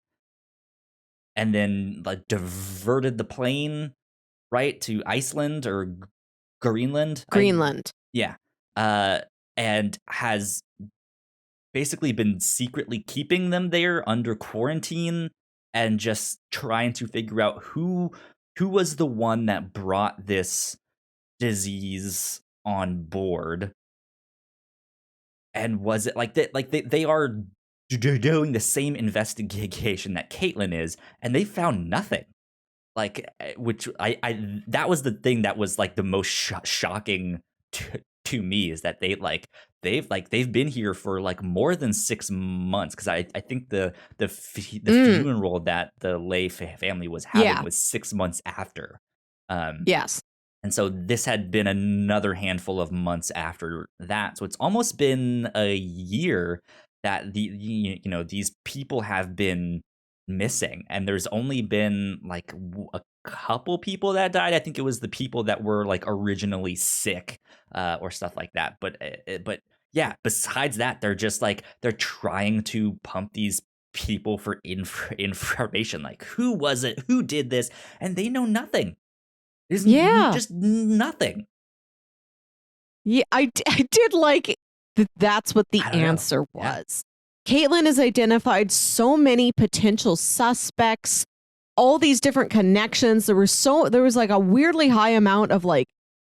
S2: and then like diverted the plane right to Iceland or Greenland. And has basically been secretly keeping them there under quarantine and just trying to figure out who was the one that brought this disease on board. And was it like that? Like they are doing the same investigation that Kaitlin is, and they found nothing. Like, which I that was the thing that was like the most shocking to me, is that they've been here for like more than 6 months, because I think the funeral that the Lay family was having was 6 months after. And so this had been another handful of months after that. So it's almost been a year that these people have been missing, and there's only been like a couple people that died. I think it was the people that were like originally sick or stuff like that. But besides that, they're just like, they're trying to pump these people for information. Like, who was it? Who did this? And they know nothing. There's just nothing.
S1: Yeah, I did like that's what the answer was. Kaitlin has identified so many potential suspects, all these different connections. There was like a weirdly high amount of like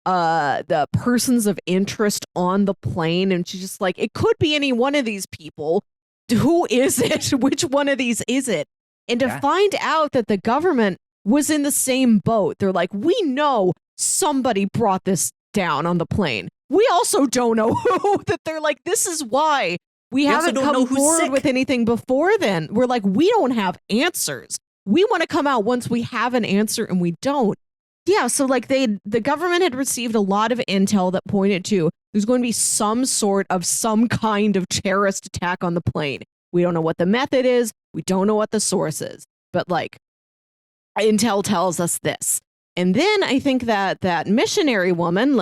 S1: the persons of interest on the plane, and she's just like, it could be any one of these people. Who is it? Which one of these is it? And to find out that the government was in the same boat. They're like, we know somebody brought this down on the plane. We also don't know who. That they're like, this is why we haven't come forward with anything before then. We're like, we don't have answers. We want to come out once we have an answer, and we don't. Yeah, so like the government had received a lot of intel that pointed to there's going to be some kind of terrorist attack on the plane. We don't know what the method is. We don't know what the source is. But like, intel tells us this. And then I think that missionary woman,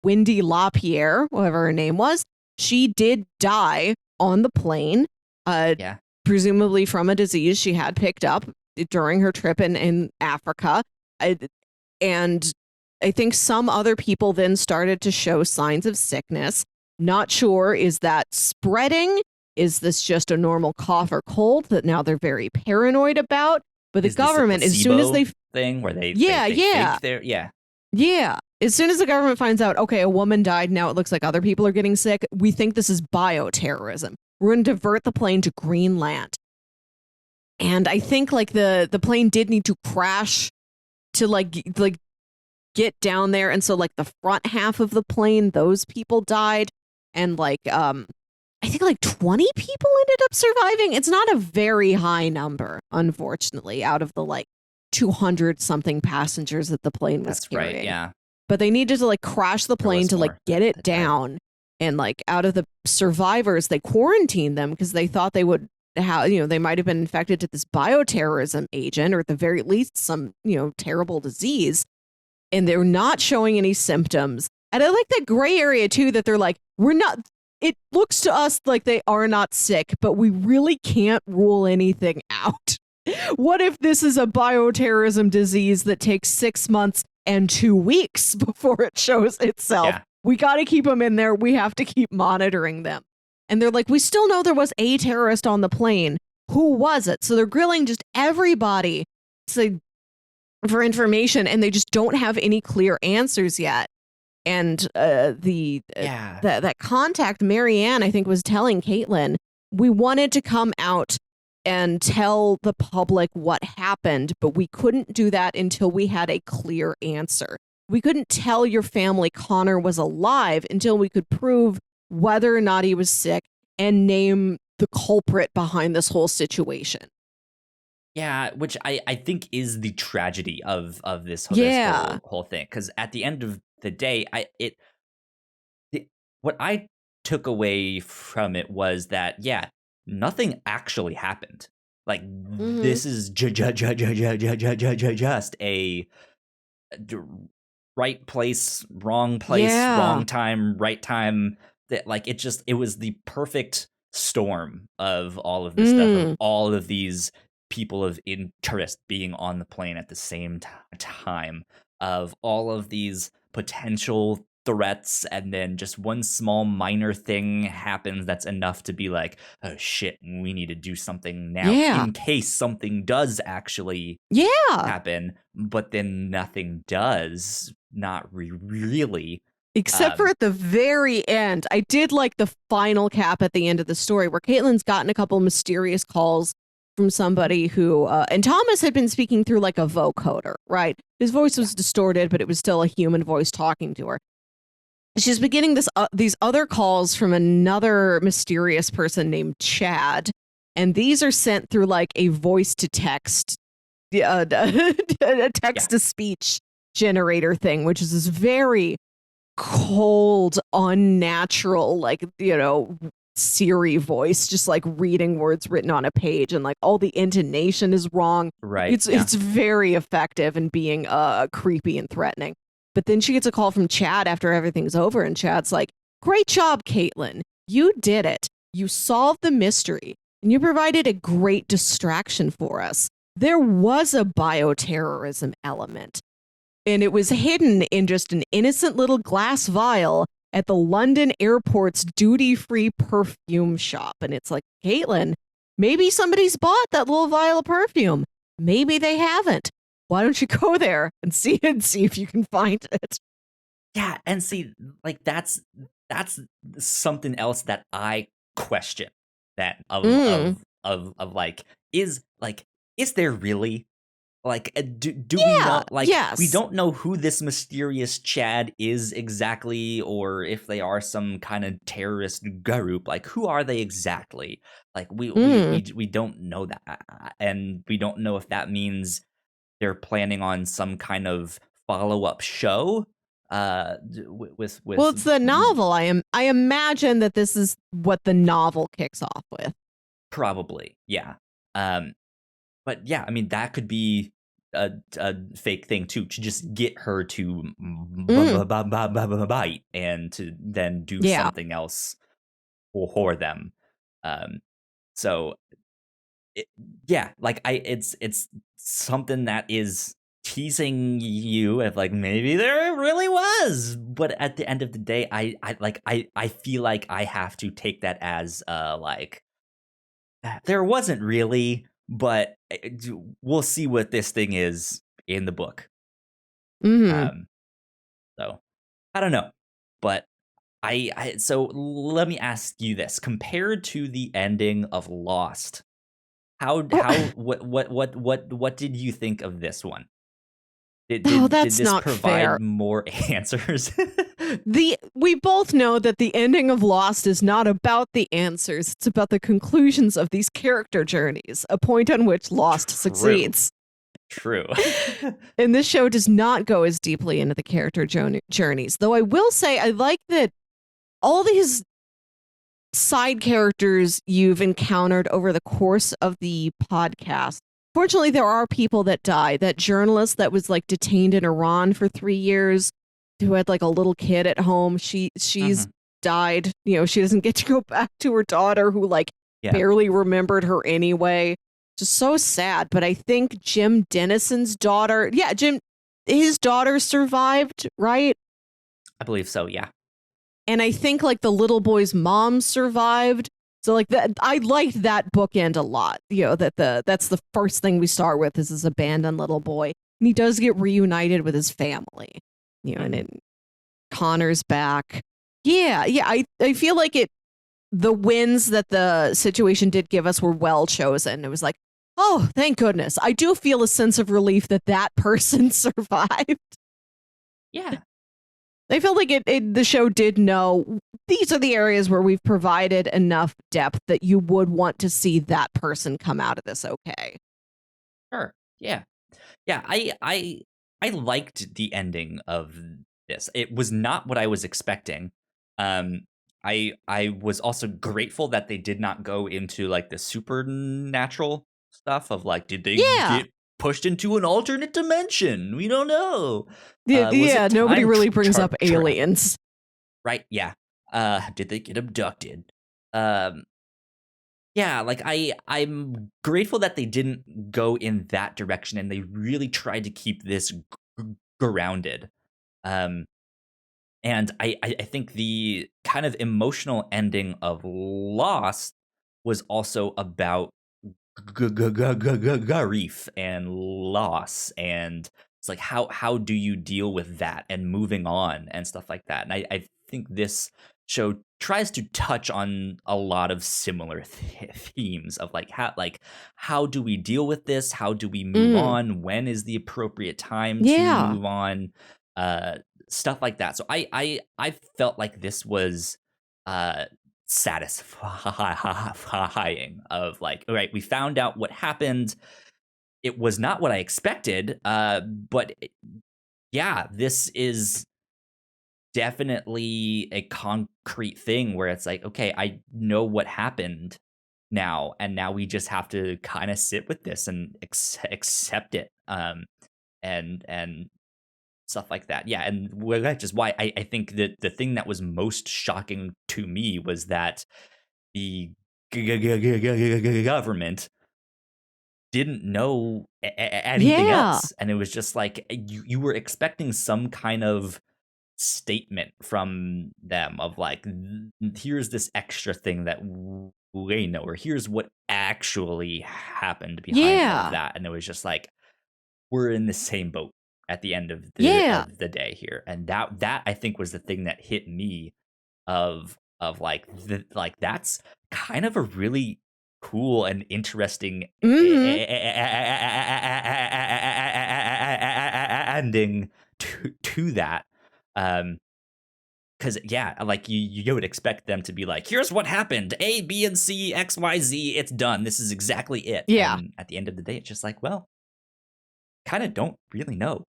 S1: Wendy LaPierre, whatever her name was, she did die on the plane, presumably from a disease she had picked up during her trip in Africa. And I think some other people then started to show signs of sickness. Not sure, is that spreading? Is this just a normal cough or cold that now they're very paranoid about? But the government, as soon as they
S2: thing where they
S1: as soon as the government finds out, okay, a woman died, now it looks like other people are getting sick, we think this is bioterrorism. We're going to divert the plane to Greenland. And I think like the plane did need to crash to like get down there, and so like the front half of the plane, those people died, and like I think like 20 people ended up surviving. It's not a very high number, unfortunately, out of the like 200 something passengers that the plane was carrying.
S2: Right, yeah.
S1: But they needed to like crash the plane to like get it down, and like out of the survivors, they quarantined them because they thought they would have, they might have been infected to this bioterrorism agent, or at the very least some, terrible disease. And they're not showing any symptoms. And I like that gray area too, that they're like, it looks to us like they are not sick, but we really can't rule anything out. What if this is a bioterrorism disease that takes 6 months and 2 weeks before it shows itself? Yeah. We got to keep them in there. We have to keep monitoring them. And they're like, we still know there was a terrorist on the plane. Who was it? So they're grilling just everybody for information, and they just don't have any clear answers yet. And that contact, Marianne, I think, was telling Kaitlin, we wanted to come out and tell the public what happened, but we couldn't do that until we had a clear answer. We couldn't tell your family Conor was alive until we could prove whether or not he was sick and name the culprit behind this whole situation.
S2: Yeah, which I think is the tragedy of this whole thing. Because at the end of the day, what I took away from it was that, nothing actually happened. Like, this is just a right place, wrong time, right time. That like it was the perfect storm of all of this stuff, of all of these people of interest being on the plane at the same time, of all of these potential threats, and then just one small minor thing happens that's enough to be like, oh shit, we need to do something now in case something does actually happen. But then nothing does, not really.
S1: Except for at the very end. I did like the final cap at the end of the story where Kaitlin's gotten a couple mysterious calls from somebody who, and Thomas had been speaking through like a vocoder, right? His voice was distorted, but it was still a human voice talking to her. She's been getting these other calls from another mysterious person named Chad, and these are sent through like a voice to text, a text to speech generator thing, which is this very cold, unnatural, like, Siri voice, just like reading words written on a page, and like all the intonation is wrong.
S2: Right.
S1: It's very effective in being creepy and threatening. But then she gets a call from Chad after everything's over, and Chad's like, great job, Kaitlin. You did it. You solved the mystery, and you provided a great distraction for us. There was a bioterrorism element, and it was hidden in just an innocent little glass vial at the London airport's duty-free perfume shop. And it's like, Kaitlin, maybe somebody's bought that little vial of perfume. Maybe they haven't. Why don't you go there and see if you can find it?
S2: Yeah, and see, like that's something else that I question. That of like, is there really Like, do we
S1: Yeah.
S2: know? Like, we
S1: Yes.
S2: don't know who this mysterious Chad is exactly, or if they are some kind of terrorist group. Like, who are they exactly? Like,
S1: Mm.
S2: we don't know that, and we don't know if that means they're planning on some kind of follow-up show.
S1: Well,
S2: With
S1: it's the novel. I imagine that this is what the novel kicks off with.
S2: probably, yeah. Um, But yeah, I mean that could be a fake thing too, to just get her to
S1: Mm.
S2: bite and to then do
S1: Yeah.
S2: something else for them. Um, so it, yeah, like it's something that is teasing you of like maybe there really was, but at the end of the day, I feel like I have to take that as like there wasn't really, but we'll see what this thing is in the book.
S1: Mm.
S2: Um, so I don't know, but I so let me ask you this: compared to the ending of Lost, how what did you think of this one?
S1: Oh,
S2: Did
S1: that's
S2: this
S1: not fair.
S2: provide more answers?
S1: We both know that the ending of Lost is not about the answers. It's about the conclusions of these character journeys, a point on which Lost
S2: True,
S1: succeeds.
S2: true.
S1: And this show does not go as deeply into the character journeys. Though I will say I like that all these side characters you've encountered over the course of the podcast. Fortunately, there are people that die. That journalist that was like detained in Iran for 3 years, who had like a little kid at home. She's
S2: Mhm.
S1: died. You know, she doesn't get to go back to her daughter, who like
S2: Yeah,
S1: barely remembered her anyway. Just so sad. But I think Jim Dennison's daughter, yeah, his daughter survived, right?
S2: I believe so. Yeah.
S1: And I think like the little boy's mom survived. So like that, I liked that bookend a lot. You know, that's the first thing we start with is this abandoned little boy. And he does get reunited with his family. You know, and
S2: Mhm.
S1: it, Connor's back. Yeah, yeah. I feel like the wins that the situation did give us were well chosen. It was like, oh, thank goodness. I do feel a sense of relief that that person survived.
S2: Yeah.
S1: I felt like the show did know these are the areas where we've provided enough depth that you would want to see that person come out of this okay.
S2: Sure. Yeah. Yeah, I liked the ending of this. It was not what I was expecting. Um, I was also grateful that they did not go into like the supernatural stuff of like, did they
S1: Yeah.
S2: get pushed into an alternate dimension? We don't know.
S1: Yeah,
S2: Was
S1: yeah,
S2: it
S1: nobody
S2: time
S1: really brings up
S2: travel?
S1: aliens.
S2: Right? Yeah. Did they get abducted? Um, yeah, like I'm grateful that they didn't go in that direction and they really tried to keep this grounded. Um and I think the kind of emotional ending of Lost was also about grief and loss, and it's like how do you deal with that and moving on and stuff like that. And I think this show tries to touch on a lot of similar themes of how do we deal with this, how do we move
S1: Mm.
S2: on, when is the appropriate time to
S1: Yeah.
S2: move on, uh stuff like that. So I felt like this was uh satisfying of like, all right, we found out what happened. It was not what I expected, but yeah, this is definitely a concrete thing where it's like, okay, I know what happened now, and now we just have to kind of sit with this and accept it, and stuff like that. Yeah, and which is why I think that the thing that was most shocking to me was that the government didn't know anything
S1: Yeah.
S2: else, and it was just like you were expecting some kind of statement from them of like, here's this extra thing that we know, or here's what actually happened behind all of
S1: Yeah.
S2: that. And it was just like, we're in the same boat at the end
S1: Yeah.
S2: of the day here. And that I think was the thing that hit me of like like that's kind of a really cool and interesting
S1: Mhm.
S2: ending to that. Because like you would expect them to be like, here's what happened, A, B, and C, X, Y, Z, it's done, this is exactly it.
S1: Yeah.
S2: And at the end of the day, it's just like, well, kind of don't really know.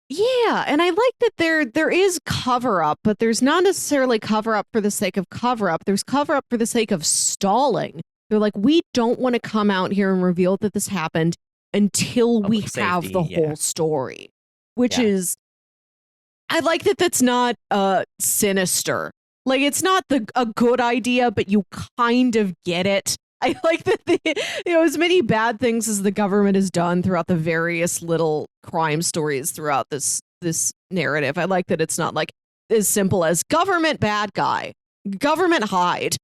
S1: Yeah, and I like that there is cover up, but there's not necessarily cover up for the sake of cover up. There's cover up for the sake of stalling. They're like, we don't want to come out here and reveal that this happened until we
S2: Public
S1: have
S2: safety,
S1: the
S2: yeah.
S1: whole story, which
S2: Yeah.
S1: is, I like that that's not sinister. Like, it's not a good idea, but you kind of get it. I like that as many bad things as the government has done throughout the various little crime stories throughout this narrative. I like that it's not like as simple as government bad guy, government hide.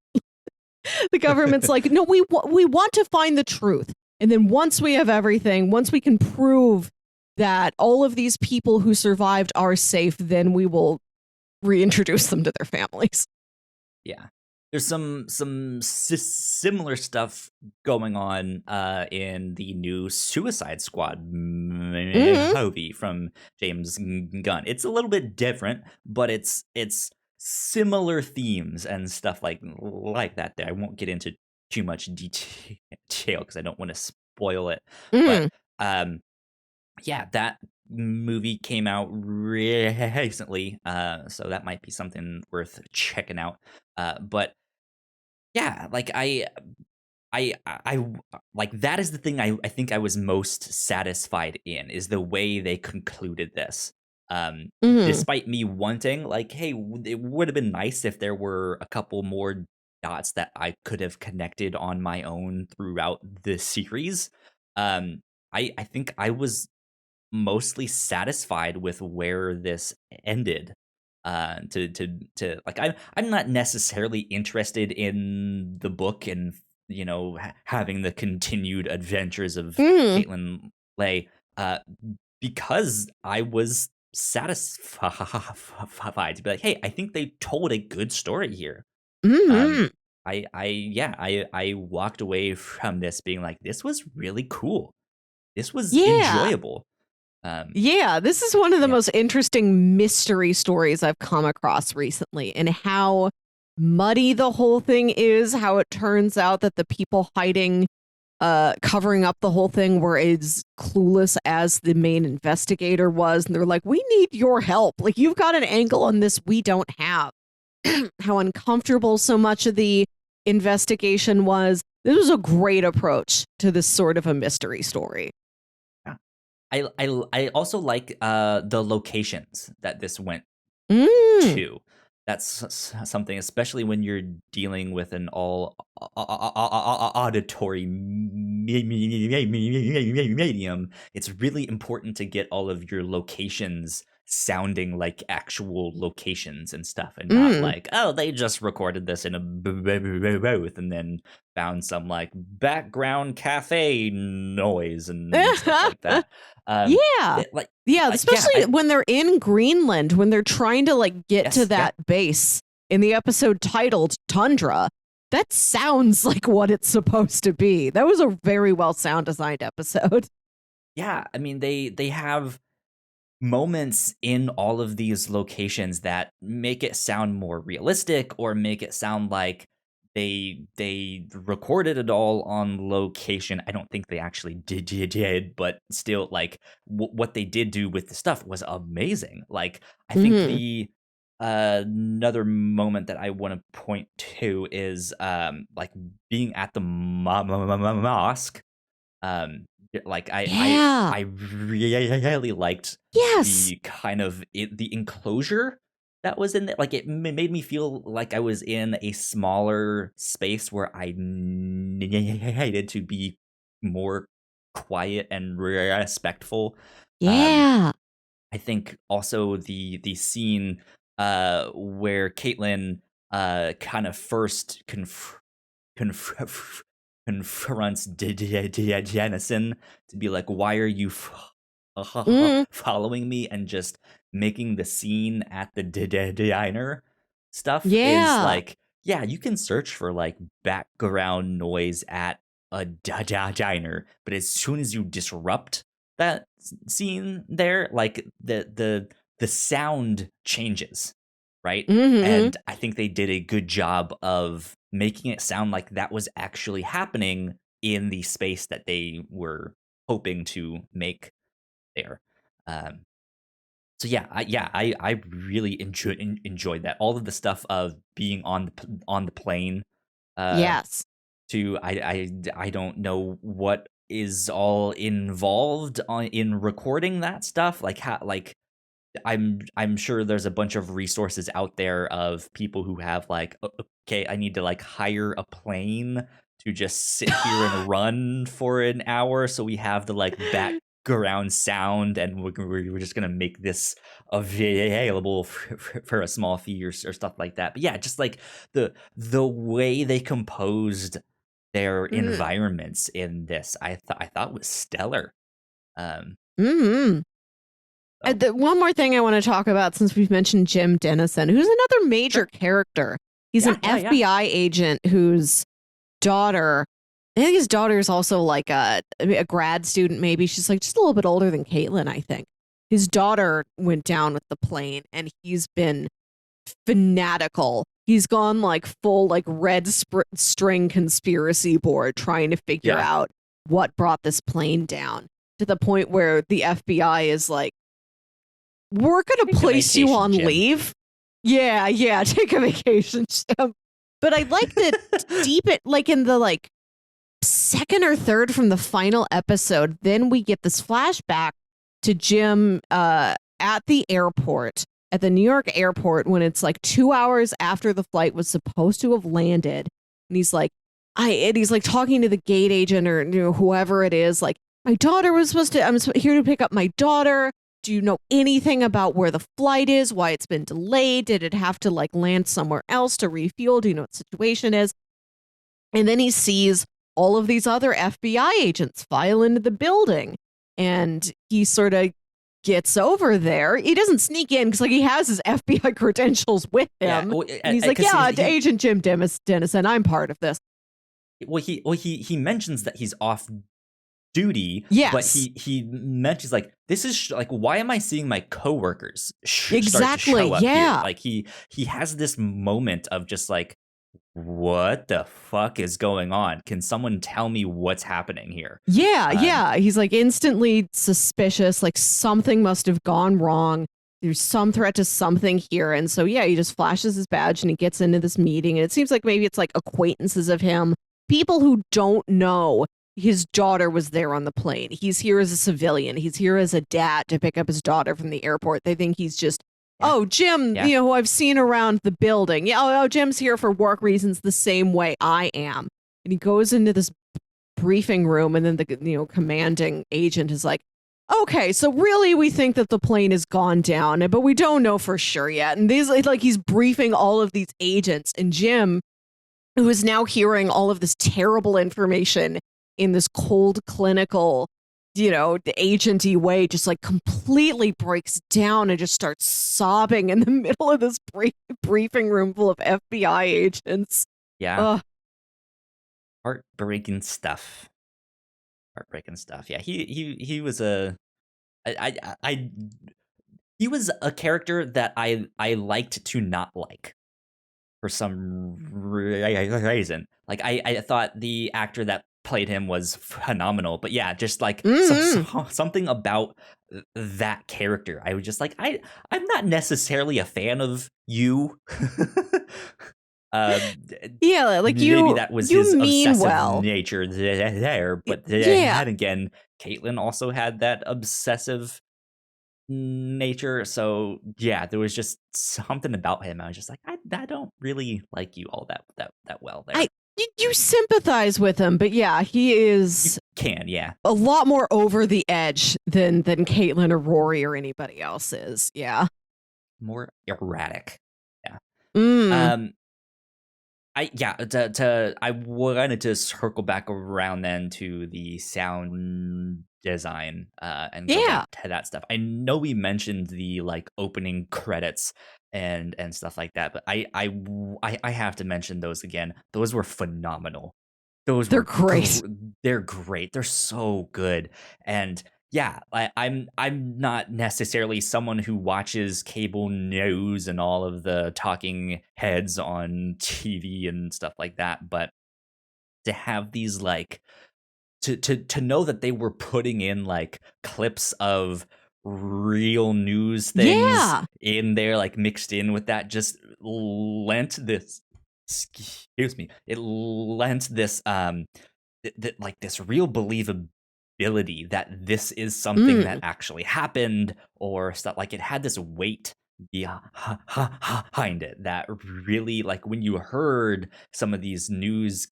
S1: The government's like, no, we want to find the truth. And then once we have everything, once we can prove that all of these people who survived are safe, then we will reintroduce them to their families.
S2: Yeah. There's some similar stuff going on in the new Suicide Squad movie from James Gunn. It's a little bit different, but it's similar themes and stuff like that. I won't get into too much detail because I don't want to spoil it. But yeah, that movie came out recently, so that might be something worth checking out. But yeah, like I like that is the thing I think I was most satisfied in, is the way they concluded this. Despite me wanting, like, hey, it would have been nice if there were a couple more dots that I could have connected on my own throughout the series. I think I was mostly satisfied with where this ended. To like, I'm not necessarily interested in the book and having the continued adventures of Kaitlin Lay, because I was satisfied to be like, hey, I think they told a good story here. I walked away from this being like, this was really cool. This was enjoyable.
S1: This is one of the most interesting mystery stories I've come across recently, and how muddy the whole thing is, how it turns out that the people hiding, covering up the whole thing were as clueless as the main investigator was. And they're like, we need your help. Like, you've got an angle on this we don't have. How uncomfortable so much of the investigation was. This was a great approach to this sort of a mystery story.
S2: I also like the locations that this went to. That's something, especially when you're dealing with an all auditory medium. It's really important to get all of your locations sounding like actual locations and stuff, and not like, oh, they just recorded this in a booth and then found some like background cafe noise and stuff like that.
S1: Especially when they're in Greenland, when they're trying to like get to that base in the episode titled Tundra. That sounds like what it's supposed to be. That was a very well sound designed episode.
S2: Yeah, I mean, they have moments in all of these locations that make it sound more realistic, or make it sound like they recorded it all on location. I don't think they actually did, but still, like, what they did do with the stuff was amazing. Like, I think the another moment that I want to point to is like being at the mosque. Like I really liked the kind of the enclosure that was in it. Like, it made me feel like I was in a smaller space where I needed to be more quiet and respectful. I think also the scene where Kaitlin kind of first confronts Dennison to be like, why are you following me, and just making the scene at the diner stuff is like, yeah, you can search for like background noise at a diner, but as soon as you disrupt that scene there, like the sound changes, right?
S1: Mm-hmm.
S2: And I think they did a good job of making it sound like that was actually happening in the space that they were hoping to make there. Um, so I really enjoyed that. All of the stuff of being on the plane. Uh,
S1: Yes.
S2: to I don't know what is all involved in recording that stuff. Like how like I'm sure there's a bunch of resources out there of people who have like, okay, I need to like hire a plane to just sit here and run for an hour, so we have the like background sound, and we're just gonna make this available for a small fee or stuff like that. But yeah, just like the way they composed their
S1: Mm-hmm.
S2: environments in this, I thought was stellar. Um,
S1: Mm-hmm.
S2: so
S1: One more thing I want to talk about, since we've mentioned Jim Dennison, who's another major
S2: sure,
S1: character. He's an
S2: yeah.
S1: FBI agent whose daughter, I think his daughter is also like a grad student, maybe. She's like just a little bit older than Kaitlin, I think. His daughter went down with the plane, and he's been fanatical. He's gone like full like string conspiracy board trying to figure
S2: Yeah.
S1: out what brought this plane down, to the point where the FBI is like, we're going to
S2: Take a
S1: place you
S2: vacation,
S1: on
S2: Jim.
S1: leave. Yeah, take a vacation. But I like that deep it, like in the like second or third from the final episode, then we get this flashback to Jim at the airport, at the New York airport, when it's like 2 hours after the flight was supposed to have landed. And he's like, and he's like talking to the gate agent, or whoever it is, like, my daughter was I'm here to pick up my daughter. Do you know anything about where the flight is, why it's been delayed? Did it have to like land somewhere else to refuel? Do you know what the situation is? And then he sees all of these other FBI agents file into the building, and he sort of gets over there. He doesn't sneak in because like he has his FBI credentials with him. And he's like, yeah, Agent Jim Dennison, I'm part of this.
S2: He mentions that he's off duty,
S1: yes,
S2: but he mentions like, this is like, why am I seeing my coworkers start to
S1: exactly,
S2: show up
S1: yeah
S2: here? Like he has this moment of just like, what the fuck is going on? Can someone tell me what's happening here?
S1: yeah, he's like instantly suspicious, like something must have gone wrong. There's some threat to something here. And so yeah, he just flashes his badge and he gets into this meeting, and it seems like maybe it's like acquaintances of him, people who don't know his daughter was there on the plane. He's here as a civilian. He's here as a dad to pick up his daughter from the airport. They think he's just, oh, Jim, who I've seen around the building. Yeah, oh, Jim's here for work reasons the same way I am. And he goes into this briefing room, and then the commanding agent is like, okay, so really we think that the plane has gone down, but we don't know for sure yet. And these, like, he's briefing all of these agents, and Jim, who is now hearing all of this terrible information in this cold, clinical, the agenty way, just like completely breaks down and just starts sobbing in the middle of this briefing room full of FBI agents.
S2: Yeah.
S1: Ugh.
S2: Heartbreaking stuff. Yeah, he was he was a character that I liked to not like for some reason. Like I thought the actor that played him was phenomenal, but yeah, just like something about that character, I was just like, I'm not necessarily a fan of you.
S1: Yeah, like
S2: maybe that was his obsessive nature there, but then again, Kaitlin also had that obsessive nature, so yeah, there was just something about him. I was just like, I don't really like you all that well there.
S1: You sympathize with him, but yeah, he is
S2: a
S1: lot more over the edge than Kaitlin or Rory or anybody else is. Yeah,
S2: more erratic.
S1: Yeah.
S2: I wanted to circle back around then to the sound design and go back to that stuff. I know we mentioned the like opening credits and stuff like that, but I have to mention those again. Those were phenomenal. They're great. They're great. They're so good. And Yeah, I'm not necessarily someone who watches cable news and all of the talking heads on TV and stuff like that, but to have these like to know that they were putting in like clips of real news things
S1: Yeah.
S2: in there, like mixed in with that, just lent this, excuse me, it lent this like this real believability that this is something that
S1: Mm.
S2: actually happened, or stuff like it had this weight behind it that really, like, when you heard some of these news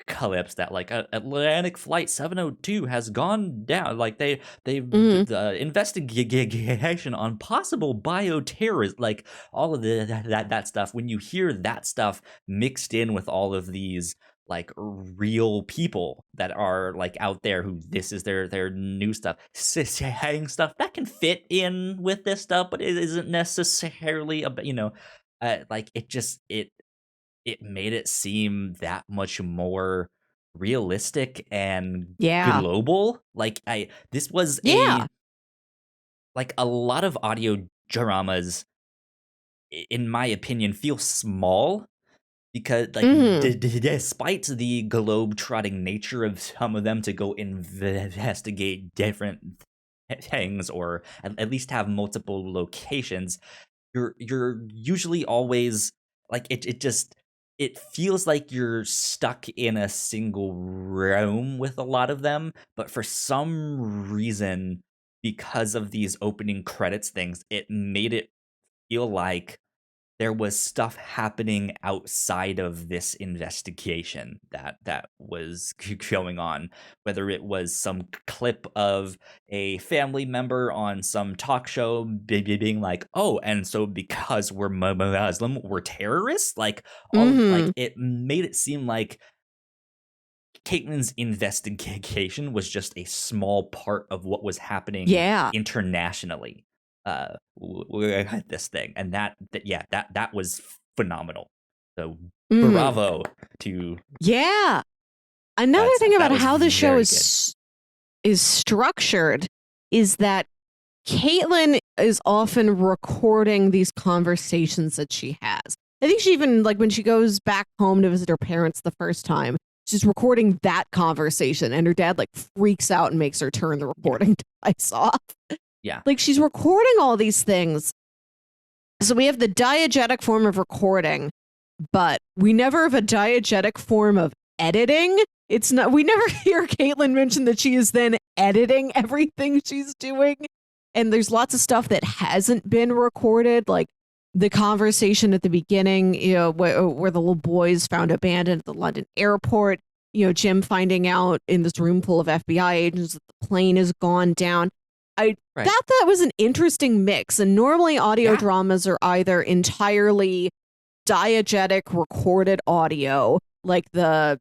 S2: clips that like Atlantic flight 702 has gone down, like they've
S1: Mm.
S2: the investigation on possible bioterrorism, like all of that stuff. When you hear that stuff mixed in with all of these like real people that are like out there who this is their new stuff, saying stuff that can fit in with this stuff, but it isn't necessarily about, like it made it seem that much more realistic and
S1: Yeah.
S2: global. Like this was
S1: Yeah.
S2: a lot of audio dramas, in my opinion, feel small because, like,
S1: Mm.
S2: despite the globe-trotting nature of some of them to go investigate different things, or at least have multiple locations, you're usually always like it feels like you're stuck in a single room with a lot of them, but for some reason, because of these opening credits things, it made it feel like there was stuff happening outside of this investigation that was going on, whether it was some clip of a family member on some talk show being like, oh, and so because we're Muslim, we're terrorists, like all of, like
S1: Mm.
S2: it made it seem like Caitlin's investigation was just a small part of what was happening
S1: Yeah.
S2: internationally. With this thing, and that was phenomenal. So
S1: Mm.
S2: bravo to
S1: Yeah. Another
S2: that
S1: thing
S2: stuff. That
S1: about
S2: was
S1: how the show
S2: very good.
S1: is structured is that Kaitlin is often recording these conversations that she has. I think she even, like, when she goes back home to visit her parents the first time, she's recording that conversation, and her dad, like, freaks out and makes her turn the
S2: Yeah,
S1: recording device off.
S2: yeah,
S1: Like, she's recording all these things. So we have the diegetic form of recording, but we never have a diegetic form of editing. It's not, we never hear Kaitlin mention that she is then editing everything she's doing. And there's lots of stuff that hasn't been recorded, like the conversation at the beginning, where the little boys found abandoned at the London airport, Jim finding out in this room full of FBI agents that the plane has gone down. I
S2: right,
S1: thought that was an interesting mix. And normally audio
S2: yeah,
S1: dramas are either entirely diegetic recorded audio, like the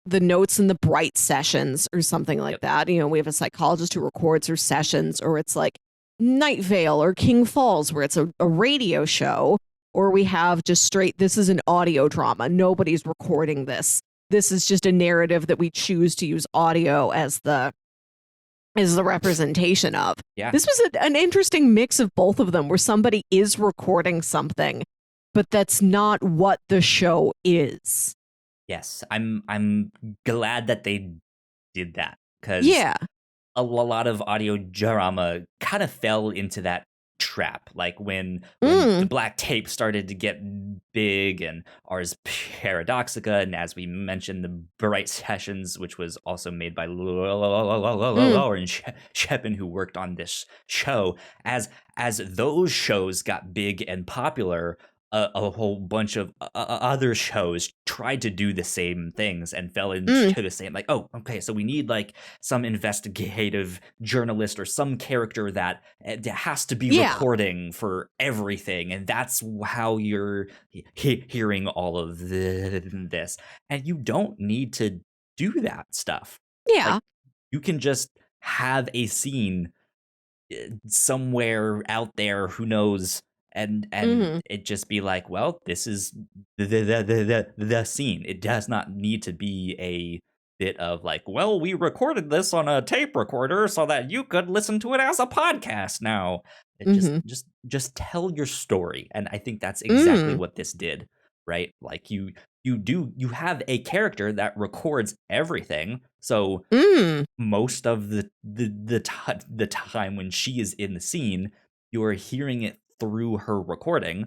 S1: notes in the Bright sessions or something like
S2: yep,
S1: that. We have a psychologist who records her sessions, or it's like Night Vale or King Falls, where it's a radio show, or we have just straight, this is an audio drama. Nobody's recording this. This is just a narrative that we choose to use audio as the representation of.
S2: yeah.
S1: This was an interesting mix of both of them, where somebody is recording something, but that's not what the show is.
S2: Yes, I'm glad that they did that, because
S1: Yeah.
S2: a lot of audio drama kind of fell into that trap, like when the
S1: Mm.
S2: black tape started to get big, and Ars Paradoxica, and as we mentioned, the Bright Sessions, which was also made by
S1: Mm.
S2: Lauren Shippen, who worked on this show. As those shows got big and popular, a whole bunch of other shows tried to do the same things and fell
S1: Mm.
S2: into the same, like, oh, okay, so we need like some investigative journalist or some character that has to be
S1: Yeah.
S2: recording for everything, and that's how you're hearing all of this, and you don't need to do that stuff. Like,
S1: Yeah.
S2: you can just have a scene somewhere out there, who knows, and
S1: Mhm.
S2: it just be like, well, this is the scene. It does not need to be bit of like, well, we recorded this on a tape recorder so that you could listen to it as a podcast now. It
S1: Mm-hmm.
S2: just tell your story. And I think that's exactly
S1: Mm.
S2: what this did, right? Like you have a character that records everything. So
S1: Mm.
S2: most of the time when she is in the scene, you're hearing it through her recording.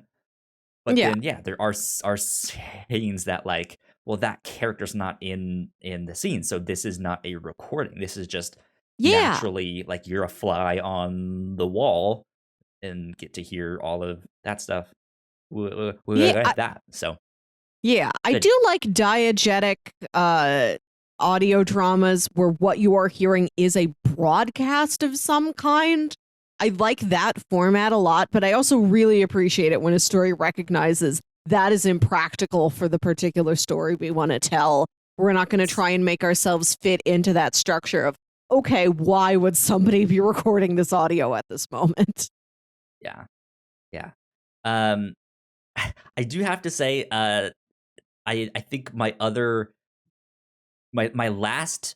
S2: But
S1: Yeah.
S2: then, yeah, there are scenes that like, well, that character's not in the scene, so this is not a recording. This is just
S1: Yeah.
S2: naturally like you're a fly on the wall and get to hear all of that stuff.
S1: Yeah.
S2: That so
S1: Yeah, I
S2: good.
S1: do like diegetic audio dramas where what you are hearing is a broadcast of some kind. I like that format a lot, but I also really appreciate it when a story recognizes that is impractical for the particular story we want to tell. We're not going to try and make ourselves fit into that structure of, okay, why would somebody be recording this audio at this moment?
S2: Yeah, yeah. Um, I do have to say, I think my last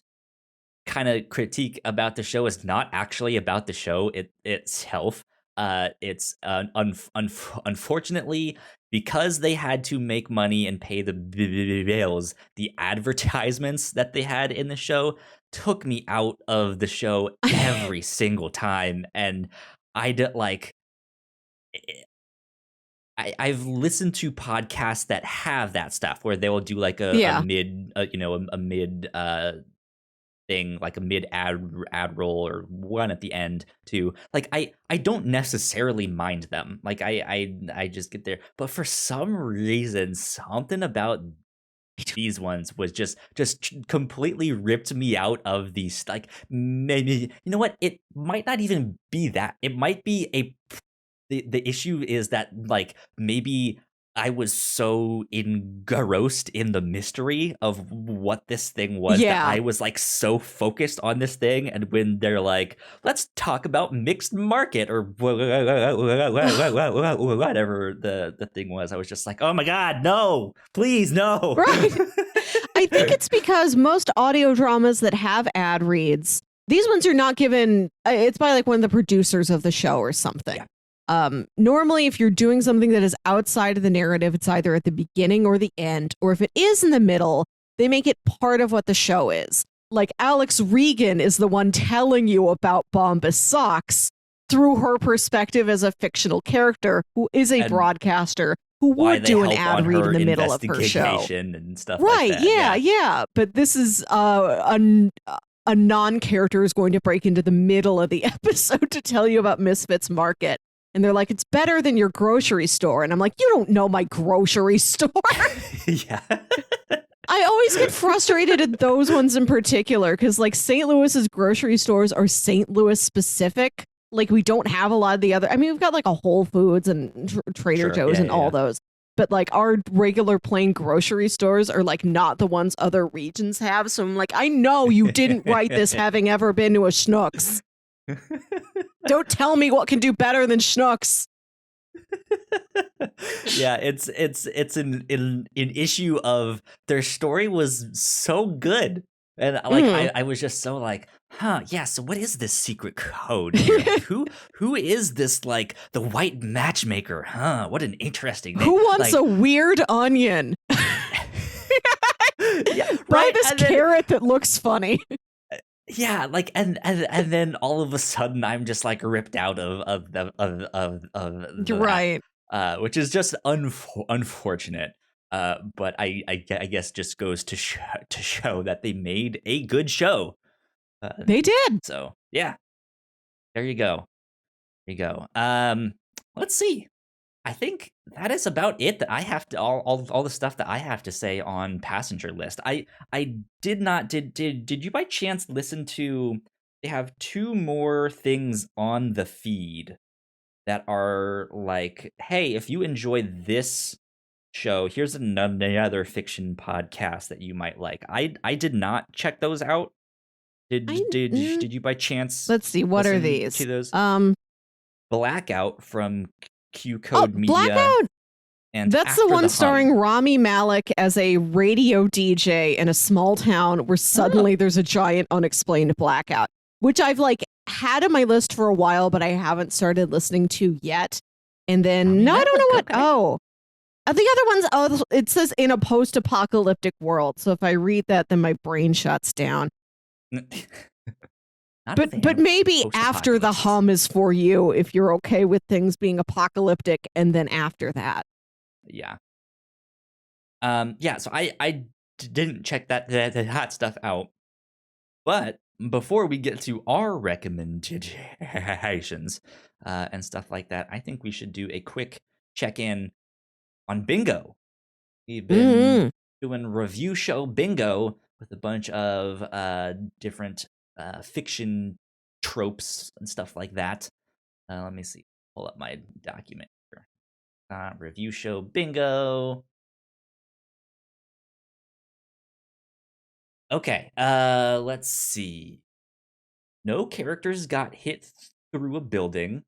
S2: kind of critique about the show is not actually about the show itself. It's unfortunately, because they had to make money and pay the bills, the advertisements that they had in the show took me out of the show every single time, and I did like. I've listened to podcasts that have that stuff where they will do like a
S1: Yeah.
S2: mid, a mid thing, like a mid ad roll or one at the end too. Like I don't necessarily mind them. Like I just get there, but for some reason, something about these ones was just completely ripped me out of these. Like maybe you know what? It might not even be that. It might be the issue is that like maybe I was so engrossed in the mystery of what this thing was that
S1: Yeah.
S2: I was like so focused on this thing, and when they're like, let's talk about mixed market or whatever the thing was, I was just like, oh my god, no, please no.
S1: Right. I think it's because most audio dramas that have ad reads, these ones are not given, it's by like one of the producers of the show or something.
S2: Yeah.
S1: Normally, if you're doing something that is outside of the narrative, it's either at the beginning or the end, or if it is in the middle, they make it part of what the show is. Like Alex Regan is the one telling you about Bombas Socks through her perspective as a fictional character who is a
S2: And
S1: broadcaster who
S2: why
S1: would
S2: they
S1: do an
S2: help
S1: ad
S2: on
S1: read
S2: her
S1: in the middle of her show.
S2: investigation and stuff
S1: Right,
S2: like that.
S1: yeah. But this is a non-character is going to break into the middle of the episode to tell you about Misfits Market. And they're like, it's better than your grocery store. And I'm like, you don't know my grocery store.
S2: Yeah.
S1: I always get frustrated at those ones in particular because like St. Louis's grocery stores are St. Louis specific. Like we don't have a lot of the other. I mean, we've got like a Whole Foods and Trader
S2: Sure,
S1: Joe's
S2: yeah,
S1: and all
S2: yeah.
S1: those. But like our regular plain grocery stores are like not the ones other regions have. So I'm like, I know you didn't write this having ever been to a Schnucks. Don't tell me what can do better than Schnucks.
S2: Yeah, it's an issue of their story was so good, and like I was just so like, huh, yeah. So what is this secret code here? Like, who is this like the white matchmaker? Huh? What an interesting name.
S1: Who wants
S2: like,
S1: a weird onion?
S2: yeah,
S1: Buy
S2: right?
S1: this
S2: And then-
S1: carrot that looks funny.
S2: Yeah, like and then all of a sudden I'm just like ripped out of the
S1: Right.
S2: which is just unfortunate. But I guess just goes to show that they made a good show.
S1: They did.
S2: So yeah, there you go. There you go. Let's see. I think that is about it that I have to all the stuff that I have to say on passenger list. I did not did you by chance listen to they have two more things on the feed that are like, hey, if you enjoy this show, here's another fiction podcast that you might like. I did not check those out. Did you by chance
S1: Let's see, what are
S2: listen
S1: these?
S2: to those? Blackout from Q
S1: Oh,
S2: Code Media.
S1: Blackout.
S2: And
S1: That's the
S2: after
S1: one
S2: the
S1: starring
S2: hum,
S1: Rami Malek as a radio DJ in a small town where suddenly there's a giant unexplained blackout, which I've like had on my list for a while, but I haven't started listening to yet. And then,
S2: Rami
S1: no, I don't know
S2: Malek,
S1: what.
S2: okay.
S1: Oh, the other ones, it says in a post apocalyptic world. So if I read that, then my brain shuts down.
S2: Not a fan
S1: But
S2: of
S1: maybe after the
S2: post-apocalypses.
S1: hum is for you if you're okay with things being apocalyptic, and then after that.
S2: Yeah. Yeah, so I didn't check that stuff out. But before we get to our recommendations and stuff like that, I think we should do a quick check-in on bingo. We've been doing review show bingo with a bunch of different fiction tropes and stuff like that. Let me see. Pull up my document here. Review show bingo. Okay, let's see. No characters got hit through a building.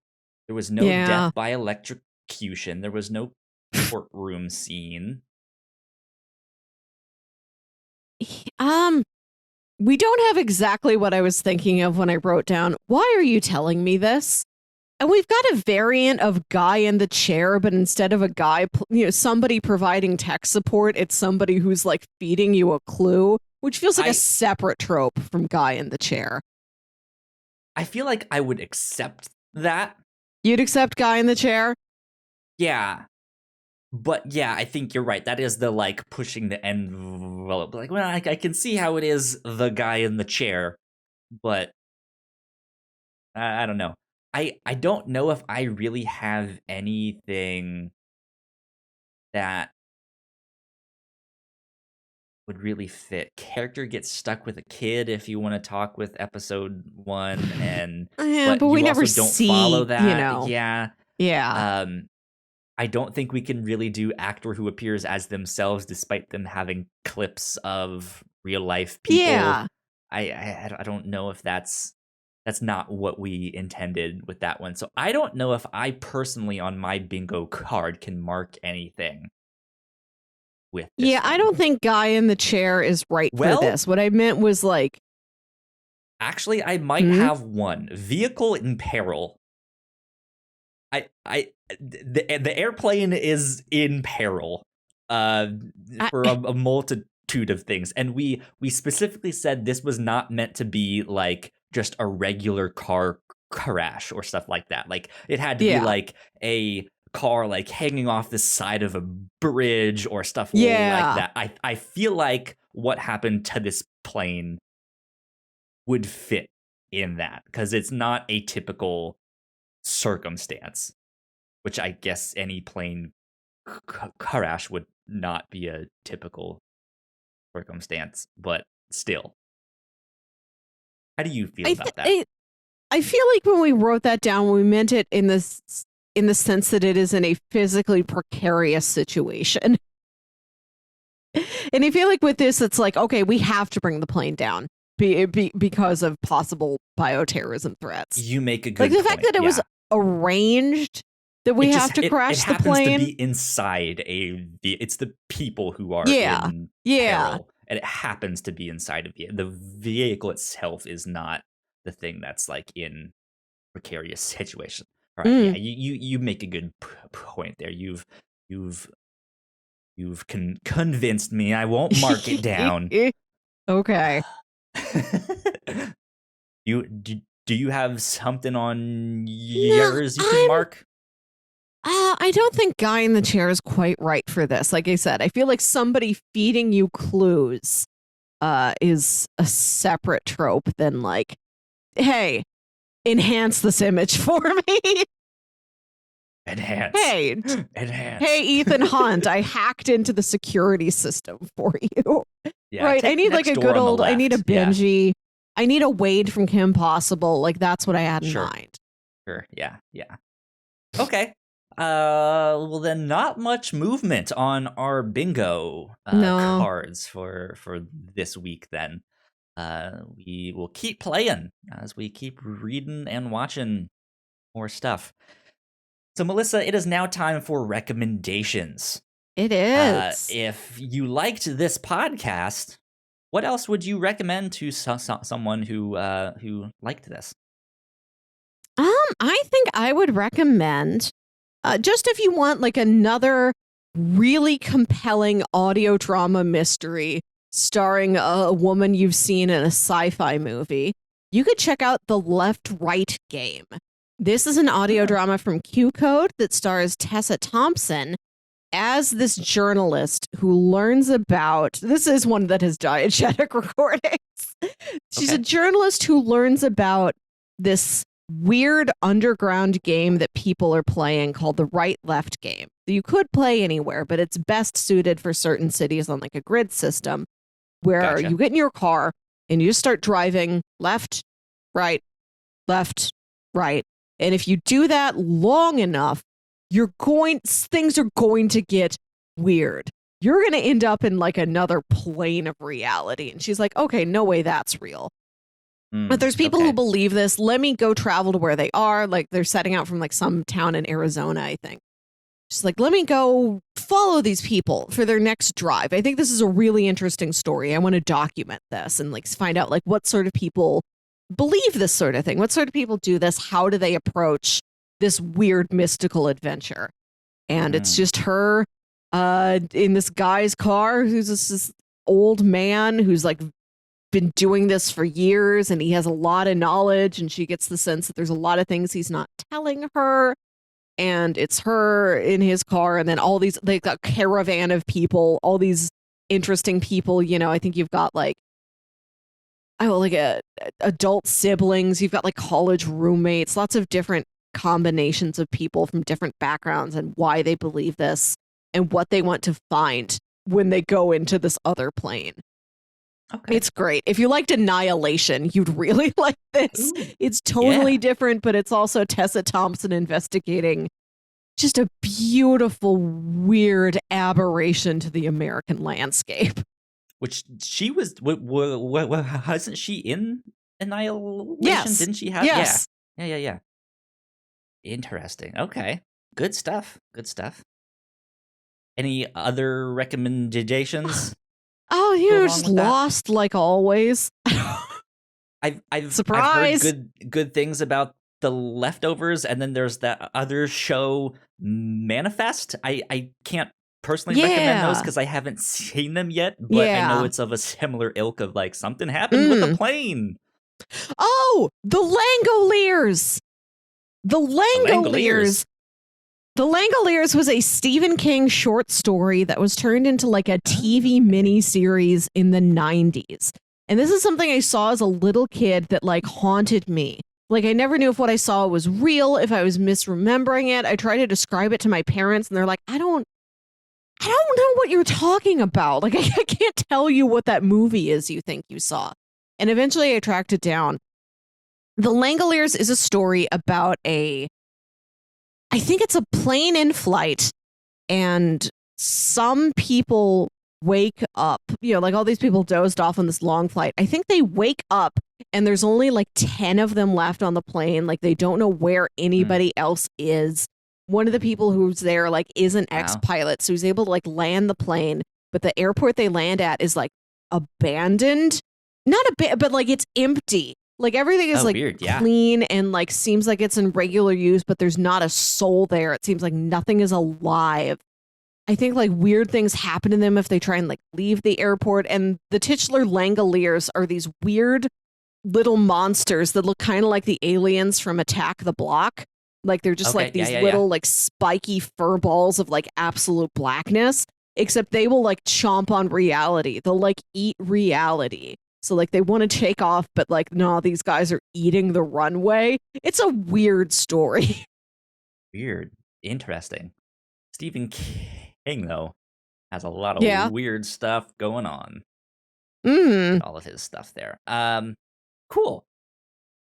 S2: There was no
S1: Yeah.
S2: death by electrocution. There was no courtroom scene.
S1: We don't have exactly what I was thinking of when I wrote down, why are you telling me this? And we've got a variant of guy in the chair, but instead of a guy, somebody providing tech support, it's somebody who's like feeding you a clue, which feels like a separate trope from guy in the chair.
S2: I feel like I would accept that.
S1: You'd accept guy in the chair?
S2: Yeah. But yeah, I think you're right. That is the like pushing the envelope. Like, well, I can see how it is the guy in the chair, but I don't know. I don't know if I really have anything that would really fit. Character gets stuck with a kid if you want to talk with episode 1, and
S1: Yeah,
S2: but
S1: we
S2: you
S1: never
S2: also don't
S1: see,
S2: follow that.
S1: Yeah.
S2: I don't think we can really do actor who appears as themselves despite them having clips of real life people.
S1: Yeah.
S2: I don't know if that's not what we intended with that one. So I don't know if I personally on my bingo card can mark anything with this
S1: Yeah,
S2: one.
S1: I don't think guy in the chair is right for this. What I meant was like,
S2: actually, I might have one. Vehicle in peril. The airplane is in peril for a multitude of things, and we specifically said this was not meant to be like just a regular car crash or stuff like that. Like it had to be like a car like hanging off the side of a bridge or stuff like that. I feel like what happened to this plane would fit in that because it's not a typical circumstance, which I guess any plane crash would not be a typical circumstance, but still. How do you feel about that?
S1: I feel like when we wrote that down, we meant it in the sense that it is in a physically precarious situation. And I feel like with this, it's like, okay, we have to bring the plane down because of possible bioterrorism threats.
S2: You make a good
S1: like the
S2: point.
S1: fact that it was arranged that we have to crash the plane.
S2: It happens to be inside it's the people who are in peril, and it happens to be inside of the vehicle itself is not the thing that's like in precarious situation. All right, yeah, you make a good point there. You've convinced me. I won't mark it down.
S1: Okay.
S2: Do you have something on yours you can mark?
S1: I don't think guy in the chair is quite right for this. Like I said, I feel like somebody feeding you clues is a separate trope than like, hey, enhance this image for me.
S2: Enhance.
S1: Hey, Ethan Hunt, I hacked into the security system for you.
S2: Yeah,
S1: right. I need like a good old, I need a Benji.
S2: Yeah.
S1: I need a Wade from Kim Possible. Like that's what I had in mind.
S2: Sure. Yeah. Okay. Well then not much movement on our bingo cards for this week then. We will keep playing as we keep reading and watching more stuff. So, Melissa, it is now time for recommendations.
S1: It is.
S2: If you liked this podcast, what else would you recommend to someone who liked this?
S1: I think I would recommend, just if you want like another really compelling audio drama mystery starring a woman you've seen in a sci-fi movie, you could check out The Left-Right Game. This is an audio drama from Q Code that stars Tessa Thompson as this journalist who learns about, this is one that has diegetic recordings. She's a journalist who learns about this weird underground game that people are playing called the right-left game. You could play anywhere, but it's best suited for certain cities on like a grid system where you get in your car and you just start driving left, right, left, right. And if you do that long enough, things are going to get weird. You're going to end up in like another plane of reality. And she's like, okay, no way that's real. But there's people who believe this. Let me go travel to where they are. Like they're setting out from like some town in Arizona, I think. She's like, let me go follow these people for their next drive. I think this is a really interesting story. I want to document this and like find out like what sort of people believe this sort of thing. What sort of people do this? How do they approach this weird mystical adventure? And it's just her in this guy's car who's this old man who's like been doing this for years and he has a lot of knowledge, and she gets the sense that there's a lot of things he's not telling her. And it's her in his car, and then all these, like a caravan of people, all these interesting people. You know, I think you've got like, adult siblings, you've got like college roommates, lots of different combinations of people from different backgrounds and why they believe this and what they want to find when they go into this other plane. Okay. It's great. If you liked Annihilation, you'd really like this. Ooh, it's totally different, but it's also Tessa Thompson investigating just a beautiful, weird aberration to the American landscape.
S2: Which she was, wasn't she in Annihilation?
S1: Yes.
S2: Didn't she have?
S1: Yes.
S2: Yeah. Interesting. Okay. Good stuff. Any other recommendations?
S1: Oh, you're just lost like always.
S2: I've
S1: Surprise.
S2: I've heard good things about The Leftovers, and then there's that other show, Manifest. I can't personally recommend those because I haven't seen them yet, but I know it's of a similar ilk of like something happened with a plane.
S1: Oh, The Langoliers. The Langoliers was a Stephen King short story that was turned into like a TV miniseries in the 90s. And this is something I saw as a little kid that like haunted me. Like I never knew if what I saw was real, if I was misremembering it. I tried to describe it to my parents and they're like, I don't know what you're talking about. Like I can't tell you what that movie is you think you saw. And eventually I tracked it down. The Langoliers is a story about I think it's a plane in flight, and some people wake up, you know, like all these people dozed off on this long flight. I think they wake up and there's only like 10 of them left on the plane. Like they don't know where anybody else is. One of the people who's there like is an ex-pilot, so he's able to like land the plane, but the airport they land at is like abandoned. Not a bit, but like it's empty. Like everything is like weird, clean and like seems like it's in regular use, but there's not a soul there. It seems like nothing is alive. I think like weird things happen to them if they try and like leave the airport. And the titular Langoliers are these weird little monsters that look kind of like the aliens from Attack the Block. Like they're just like these little like spiky fur balls of like absolute blackness, except they will like chomp on reality. They'll like eat reality. So like they want to take off, but like, no, these guys are eating the runway. It's a weird story.
S2: Weird. Interesting. Stephen King, though, has a lot of weird stuff going on. All of his stuff there. Cool.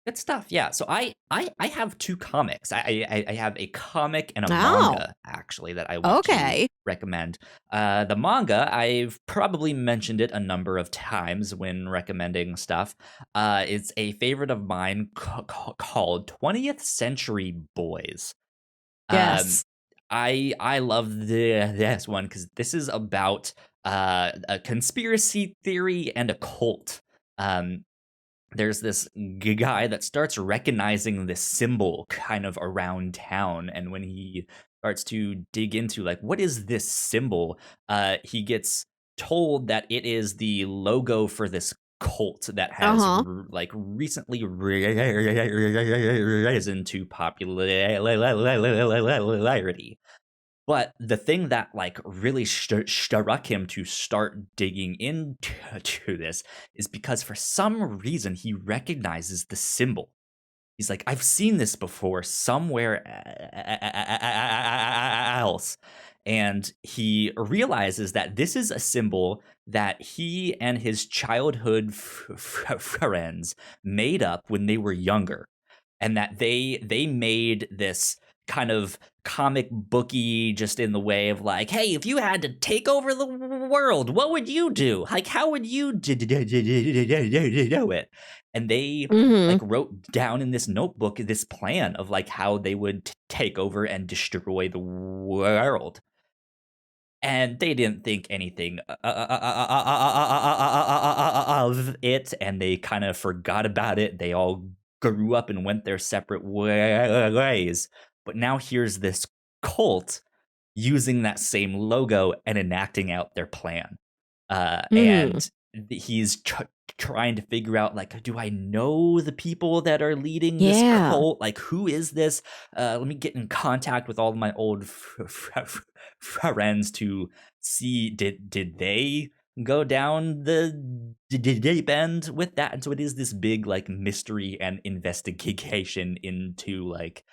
S2: Good stuff. Yeah. So I have two comics. I have a comic and a manga actually that I want to recommend. The manga, I've probably mentioned it a number of times when recommending stuff. It's a favorite of mine called 20th Century Boys.
S1: Yes.
S2: I love this one because this is about a conspiracy theory and a cult. Um, there's this guy that starts recognizing this symbol kind of around town, and when he starts to dig into like what is this symbol, he gets told that it is the logo for this cult that has
S1: Uh-huh.
S2: like recently risen to popularity. But the thing that like really struck him to start digging into this is because for some reason he recognizes the symbol. He's like, I've seen this before somewhere else. And he realizes that this is a symbol that he and his childhood friends made up when they were younger, and that they made this kind of comic booky, just in the way of like, hey, if you had to take over the world, what would you do? Like, how would you do it? And they
S1: Mm-hmm.
S2: like wrote down in this notebook this plan of like how they would take over and destroy the world. And they didn't think anything of it, and they kind of forgot about it. They all grew up and went their separate ways. But now here's this cult using that same logo and enacting out their plan.
S1: Mm.
S2: And he's trying to figure out, like, do I know the people that are leading this
S1: Yeah.
S2: cult? Like, who is this? Let me get in contact with all of my old friends to see did they go down the deep end with that. And so it is this big like mystery and investigation into like,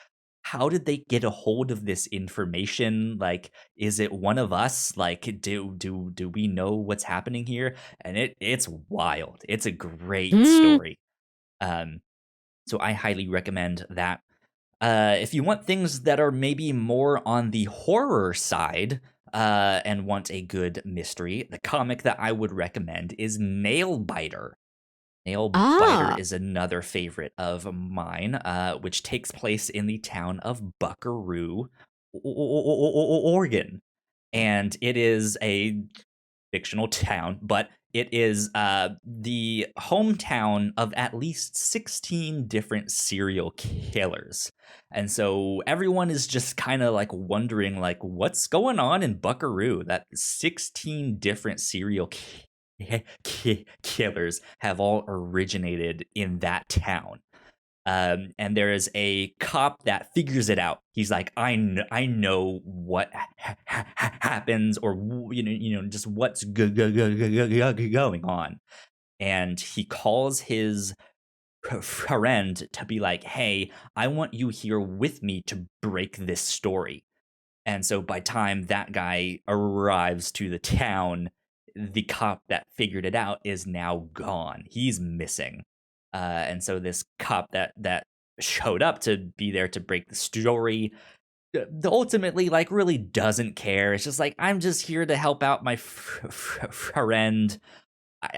S2: how did they get a hold of this information? Like, is it one of us? Like, do we know what's happening here? And it's wild. It's a great
S1: Mm.
S2: story. Um, so I highly recommend that. If you want things that are maybe more on the horror side, and want a good mystery, the comic that I would recommend is Nailbiter. Nailbiter
S1: Ah.
S2: is another favorite of mine, which takes place in the town of Buckaroo, Oregon. And it is a fictional town, but it is the hometown of at least 16 different serial killers. And so everyone is just kind of like wondering, like, what's going on in Buckaroo that 16 different serial killers have all originated in that town. And there is a cop that figures it out. He's like, I know what happens, or just what's going on. And he calls his friend to be like, hey, I want you here with me to break this story. And so by time that guy arrives to the town, the cop that figured it out is now gone. He's missing. And so this cop that showed up to be there to break the story, ultimately like really doesn't care. It's just like, I'm just here to help out my friend.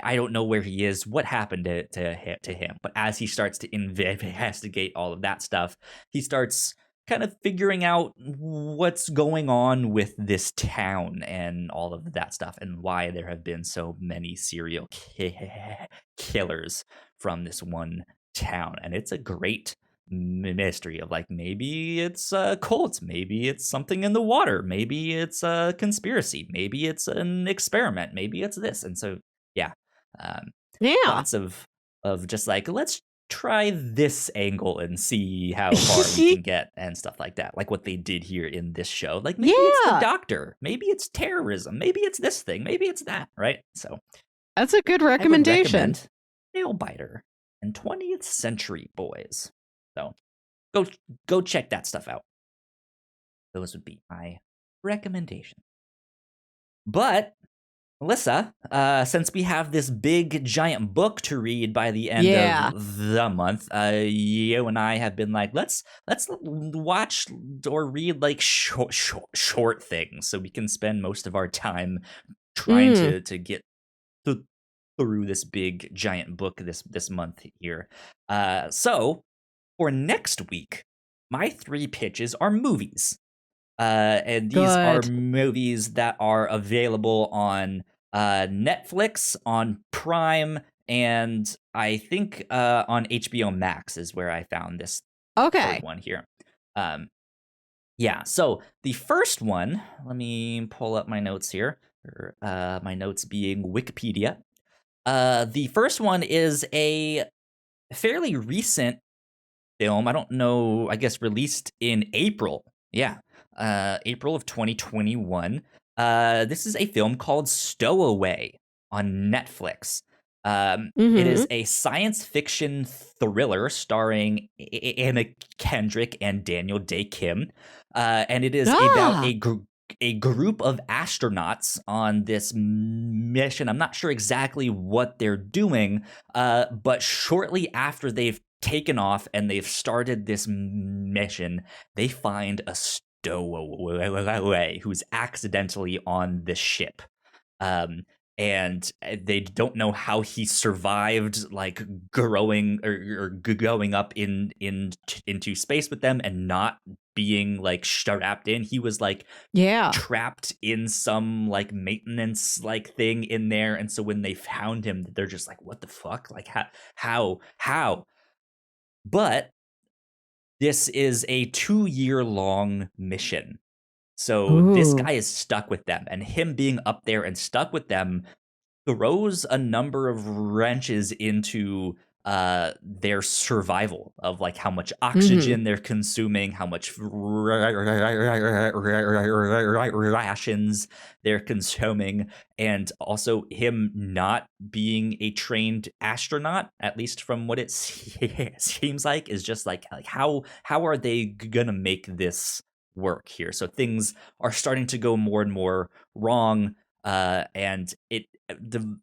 S2: I don't know where he is, what happened to him. But as he starts to investigate all of that stuff, he starts kind of figuring out what's going on with this town and all of that stuff, and why there have been so many serial killers from this one town. And it's a great mystery of like, maybe it's a cult, maybe it's something in the water, maybe it's a conspiracy, maybe it's an experiment, maybe it's this. And so yeah, um,
S1: Yeah.
S2: lots of just like, let's try this angle and see how far we can get and stuff like that, like what they did here in this show. Like, maybe it's the
S1: Yeah.
S2: doctor, maybe it's terrorism, maybe it's this thing, maybe it's that, right? So
S1: That's a good
S2: I would
S1: recommendation.
S2: recommend Nailbiter and 20th Century Boys. So go check that stuff out. Those would be my recommendations. But Melissa, since we have this big giant book to read by the end
S1: Yeah.
S2: of the month, you and I have been like, let's watch or read like short things, so we can spend most of our time trying
S1: Mm.
S2: to get through this big giant book this month here. So for next week, my 3 pitches are movies. And these are
S1: Good.
S2: movies that are available on Netflix, on Prime, and I think on HBO Max is where I found this third
S1: Okay.
S2: one here. Um, yeah, so the first one, let me pull up my notes here. My notes being Wikipedia. The first one is a fairly recent film. I don't know, I guess released in April. Yeah, April of 2021. This is a film called Stowaway on Netflix. It
S1: Mm-hmm.
S2: is a science fiction thriller starring Anna Kendrick and Daniel Day Kim. And it is about
S1: Ah.
S2: a group of astronauts on this mission. I'm not sure exactly what they're doing, but shortly after they've taken off and they've started this mission, they find a stowaway who's accidentally on the ship. Um, and they don't know how he survived like growing or going up into space with them and not being like strapped in. He was like
S1: Yeah.
S2: trapped in some like maintenance like thing in there, and so when they found him, they're just like, what the fuck, like how. But this is a 2-year long mission, so this
S1: Ooh.
S2: guy is stuck with them, and him being up there and stuck with them throws a number of wrenches into their survival of like how much
S1: Mm-hmm.
S2: oxygen they're consuming, how much rations they're consuming, and also him not being a trained astronaut, at least from what it seems like, is just like how are they gonna make this work here? So things are starting to go more and more wrong, and the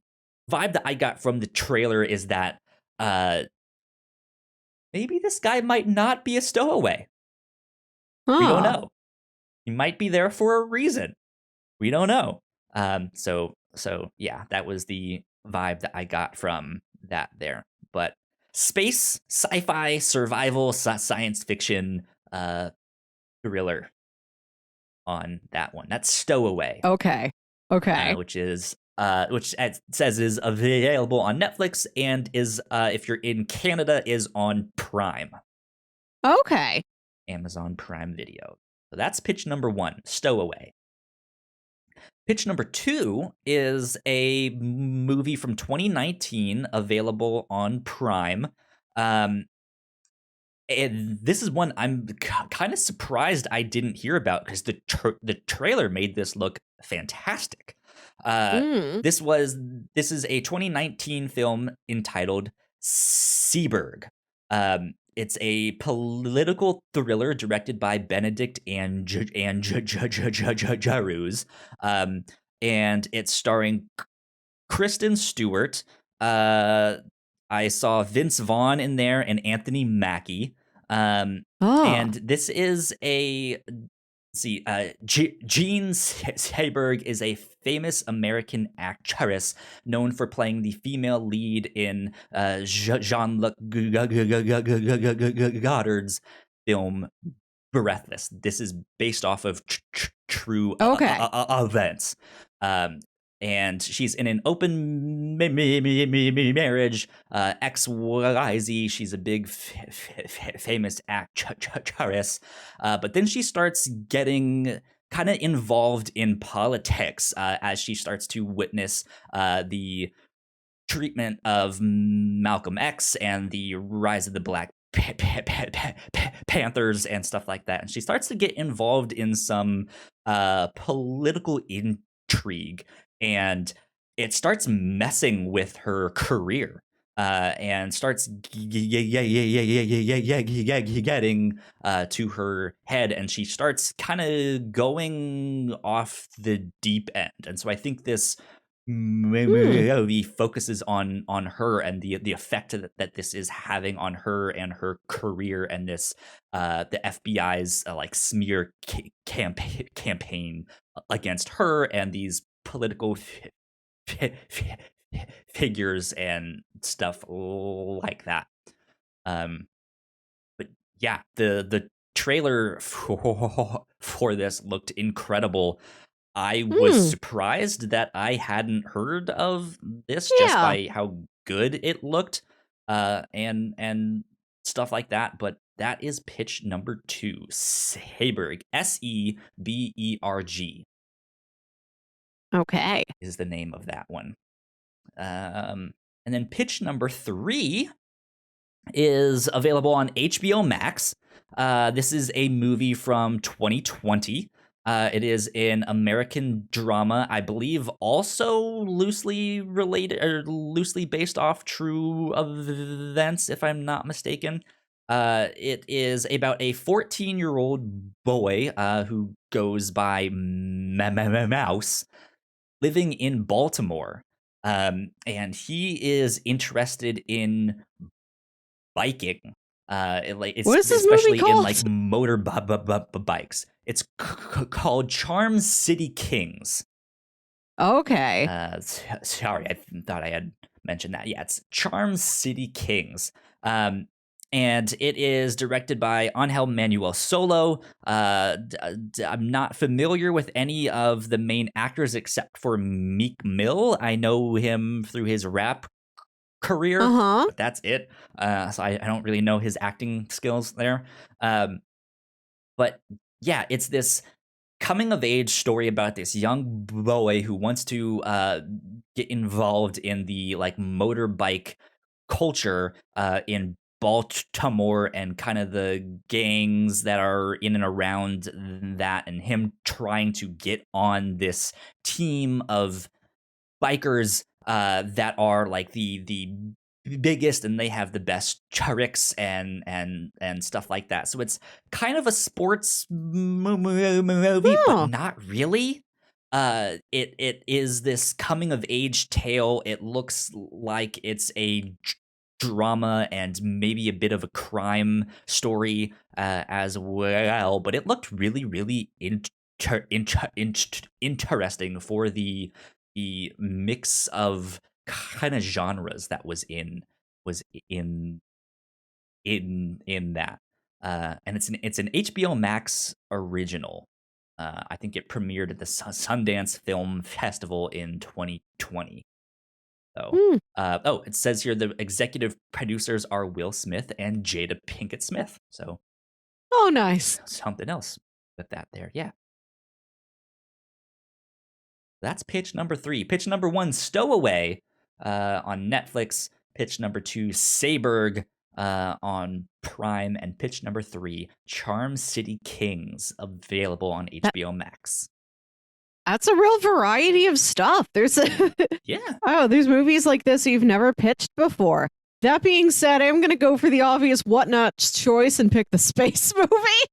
S2: vibe that I got from the trailer is that uh, maybe this guy might not be a stowaway. We don't
S1: Huh.
S2: know. He might be there for a reason. We don't know. So yeah, that was the vibe that I got from that there. But space, sci-fi, survival, science fiction, thriller on that one. That's Stowaway.
S1: Okay. Okay.
S2: Which it says is available on Netflix and is if you're in Canada is on Prime,
S1: Okay.
S2: Amazon Prime Video. So that's pitch number 1, Stowaway. Pitch number 2 is a movie from 2019 available on Prime. And this is one I'm kind of surprised I didn't hear about because the trailer made this look fantastic. Uh,
S1: Mm.
S2: this is a 2019 film entitled Seberg. It's a political thriller directed by Benedict and Jaruz, and it's starring Kristen Stewart. Uh, I saw Vince Vaughn in there and Anthony Mackie. Um,
S1: Oh.
S2: and this is a see, Jean Seberg is a famous American actress known for playing the female lead in Jean-Luc Godard's film Breathless. This is based off of true
S1: Okay.
S2: events. Um, and she's in an open marriage. XYZ. She's a big famous actress. But then she starts getting kind of involved in politics as she starts to witness the treatment of Malcolm X and the rise of the Black Panthers and stuff like that. And she starts to get involved in some political intrigue, and it starts messing with her career. And starts getting to her head, and she starts kind of going off the deep end. And so I think this
S1: Hmm.
S2: movie focuses on her and the effect that this is having on her and her career, and this the FBI's like smear campaign against her and these political figures and stuff like that. Um, but yeah, the trailer for this looked incredible. I was
S1: Hmm.
S2: surprised that I hadn't heard of this just
S1: Yeah.
S2: by how good it looked, and stuff like that. But that is pitch number 2, Seberg, Seberg
S1: Okay.
S2: is the name of that one. And then pitch number 3 is available on HBO Max. This is a movie from 2020. It is an American drama, I believe, also loosely related or loosely based off true events, if I'm not mistaken. It is about a 14-year-old boy who goes by Mouse, living in Baltimore. And he is interested in biking. It's
S1: What is this movie
S2: especially in
S1: called?
S2: like motor bikes. It's called Charm City Kings.
S1: Okay.
S2: Sorry, I thought I had mentioned that. Yeah, it's Charm City Kings. And it is directed by Angel Manuel Solo. I'm not familiar with any of the main actors except for Meek Mill. I know him through his rap career,
S1: Uh-huh.
S2: but that's it. So I don't really know his acting skills there. But yeah, it's this coming of age story about this young boy who wants to get involved in the like motorbike culture in Baltimore and kind of the gangs that are in and around that, and him trying to get on this team of bikers that are like the biggest, and they have the best tricks and stuff like that. So it's kind of a sports movie, but
S1: Oh.
S2: not really. It is this coming of age tale. It looks like it's a drama and maybe a bit of a crime story as well, but it looked really, really interesting for the mix of kind of genres that was in that. And it's an HBO Max original. I think it premiered at the Sundance Film Festival in 2020. So,
S1: Hmm.
S2: it says here the executive producers are Will Smith and Jada Pinkett Smith. So,
S1: Oh, nice.
S2: something else with that there. Yeah. That's pitch number 3. Pitch number 1, Stowaway on Netflix. Pitch number 2, Seberg on Prime. And pitch number 3, Charm City Kings, available on HBO Max.
S1: That's a real variety of stuff. There's
S2: Yeah.
S1: there's movies like this you've never pitched before. That being said, I'm going to go for the obvious Whatnauts choice and pick the space movie.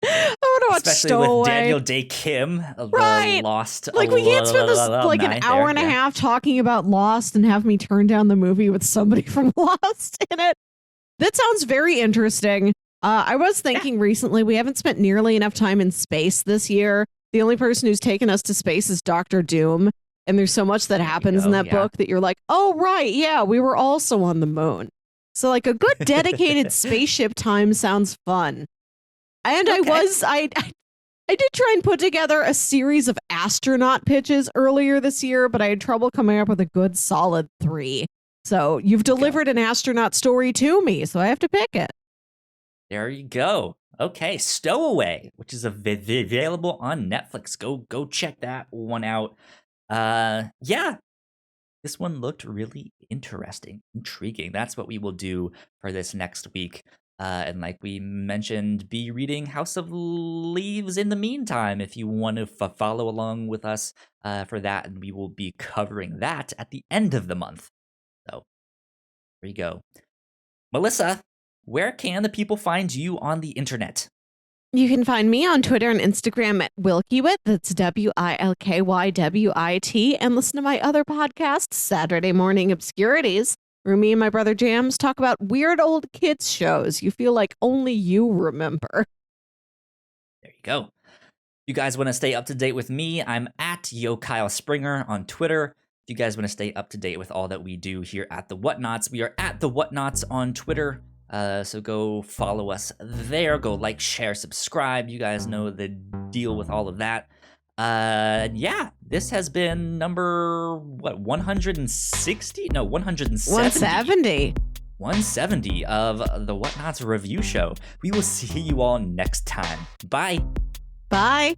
S1: I want to watch
S2: Especially
S1: Stowaway.
S2: with Daniel Day Kim, the
S1: Right.
S2: Lost
S1: Like, we can't spend this like an hour
S2: there,
S1: and a half talking about Lost and have me turn down the movie with somebody from Lost in it. That sounds very interesting. I was thinking recently, we haven't spent nearly enough time in space this year. The only person who's taken us to space is Doctor Doom. And there's so much that happens in that book that you're like, oh, right, yeah, we were also on the moon. So like a good dedicated spaceship time sounds fun. And I did try and put together a series of astronaut pitches earlier this year, but I had trouble coming up with a good solid 3. So you've delivered an astronaut story to me, so I have to pick it.
S2: There you go. Okay, Stowaway, which is available on Netflix. Go check that one out. Yeah, this one looked really interesting, intriguing. That's what we will do for this next week. And like we mentioned, be reading House of Leaves in the meantime if you want to follow along with us for that. And we will be covering that at the end of the month. So there you go. Melissa, where can the people find you on the internet?
S1: You can find me on Twitter and Instagram at Wilkywit. That's WILKYWIT. And listen to my other podcast, Saturday Morning Obscurities, where me and my brother Jams talk about weird old kids shows you feel like only you remember.
S2: There you go. You guys want to stay up to date with me? I'm at Yo Kyle Springer on Twitter. If you guys want to stay up to date with all that we do here at the Whatnauts, we are at the Whatnauts on Twitter, So go follow us there. Go like, share, subscribe. You guys know the deal with all of that. Yeah, this has been number, 160? No, 170.
S1: 170.
S2: 170 of the Whatnauts review show. We will see you all next time. Bye.
S1: Bye.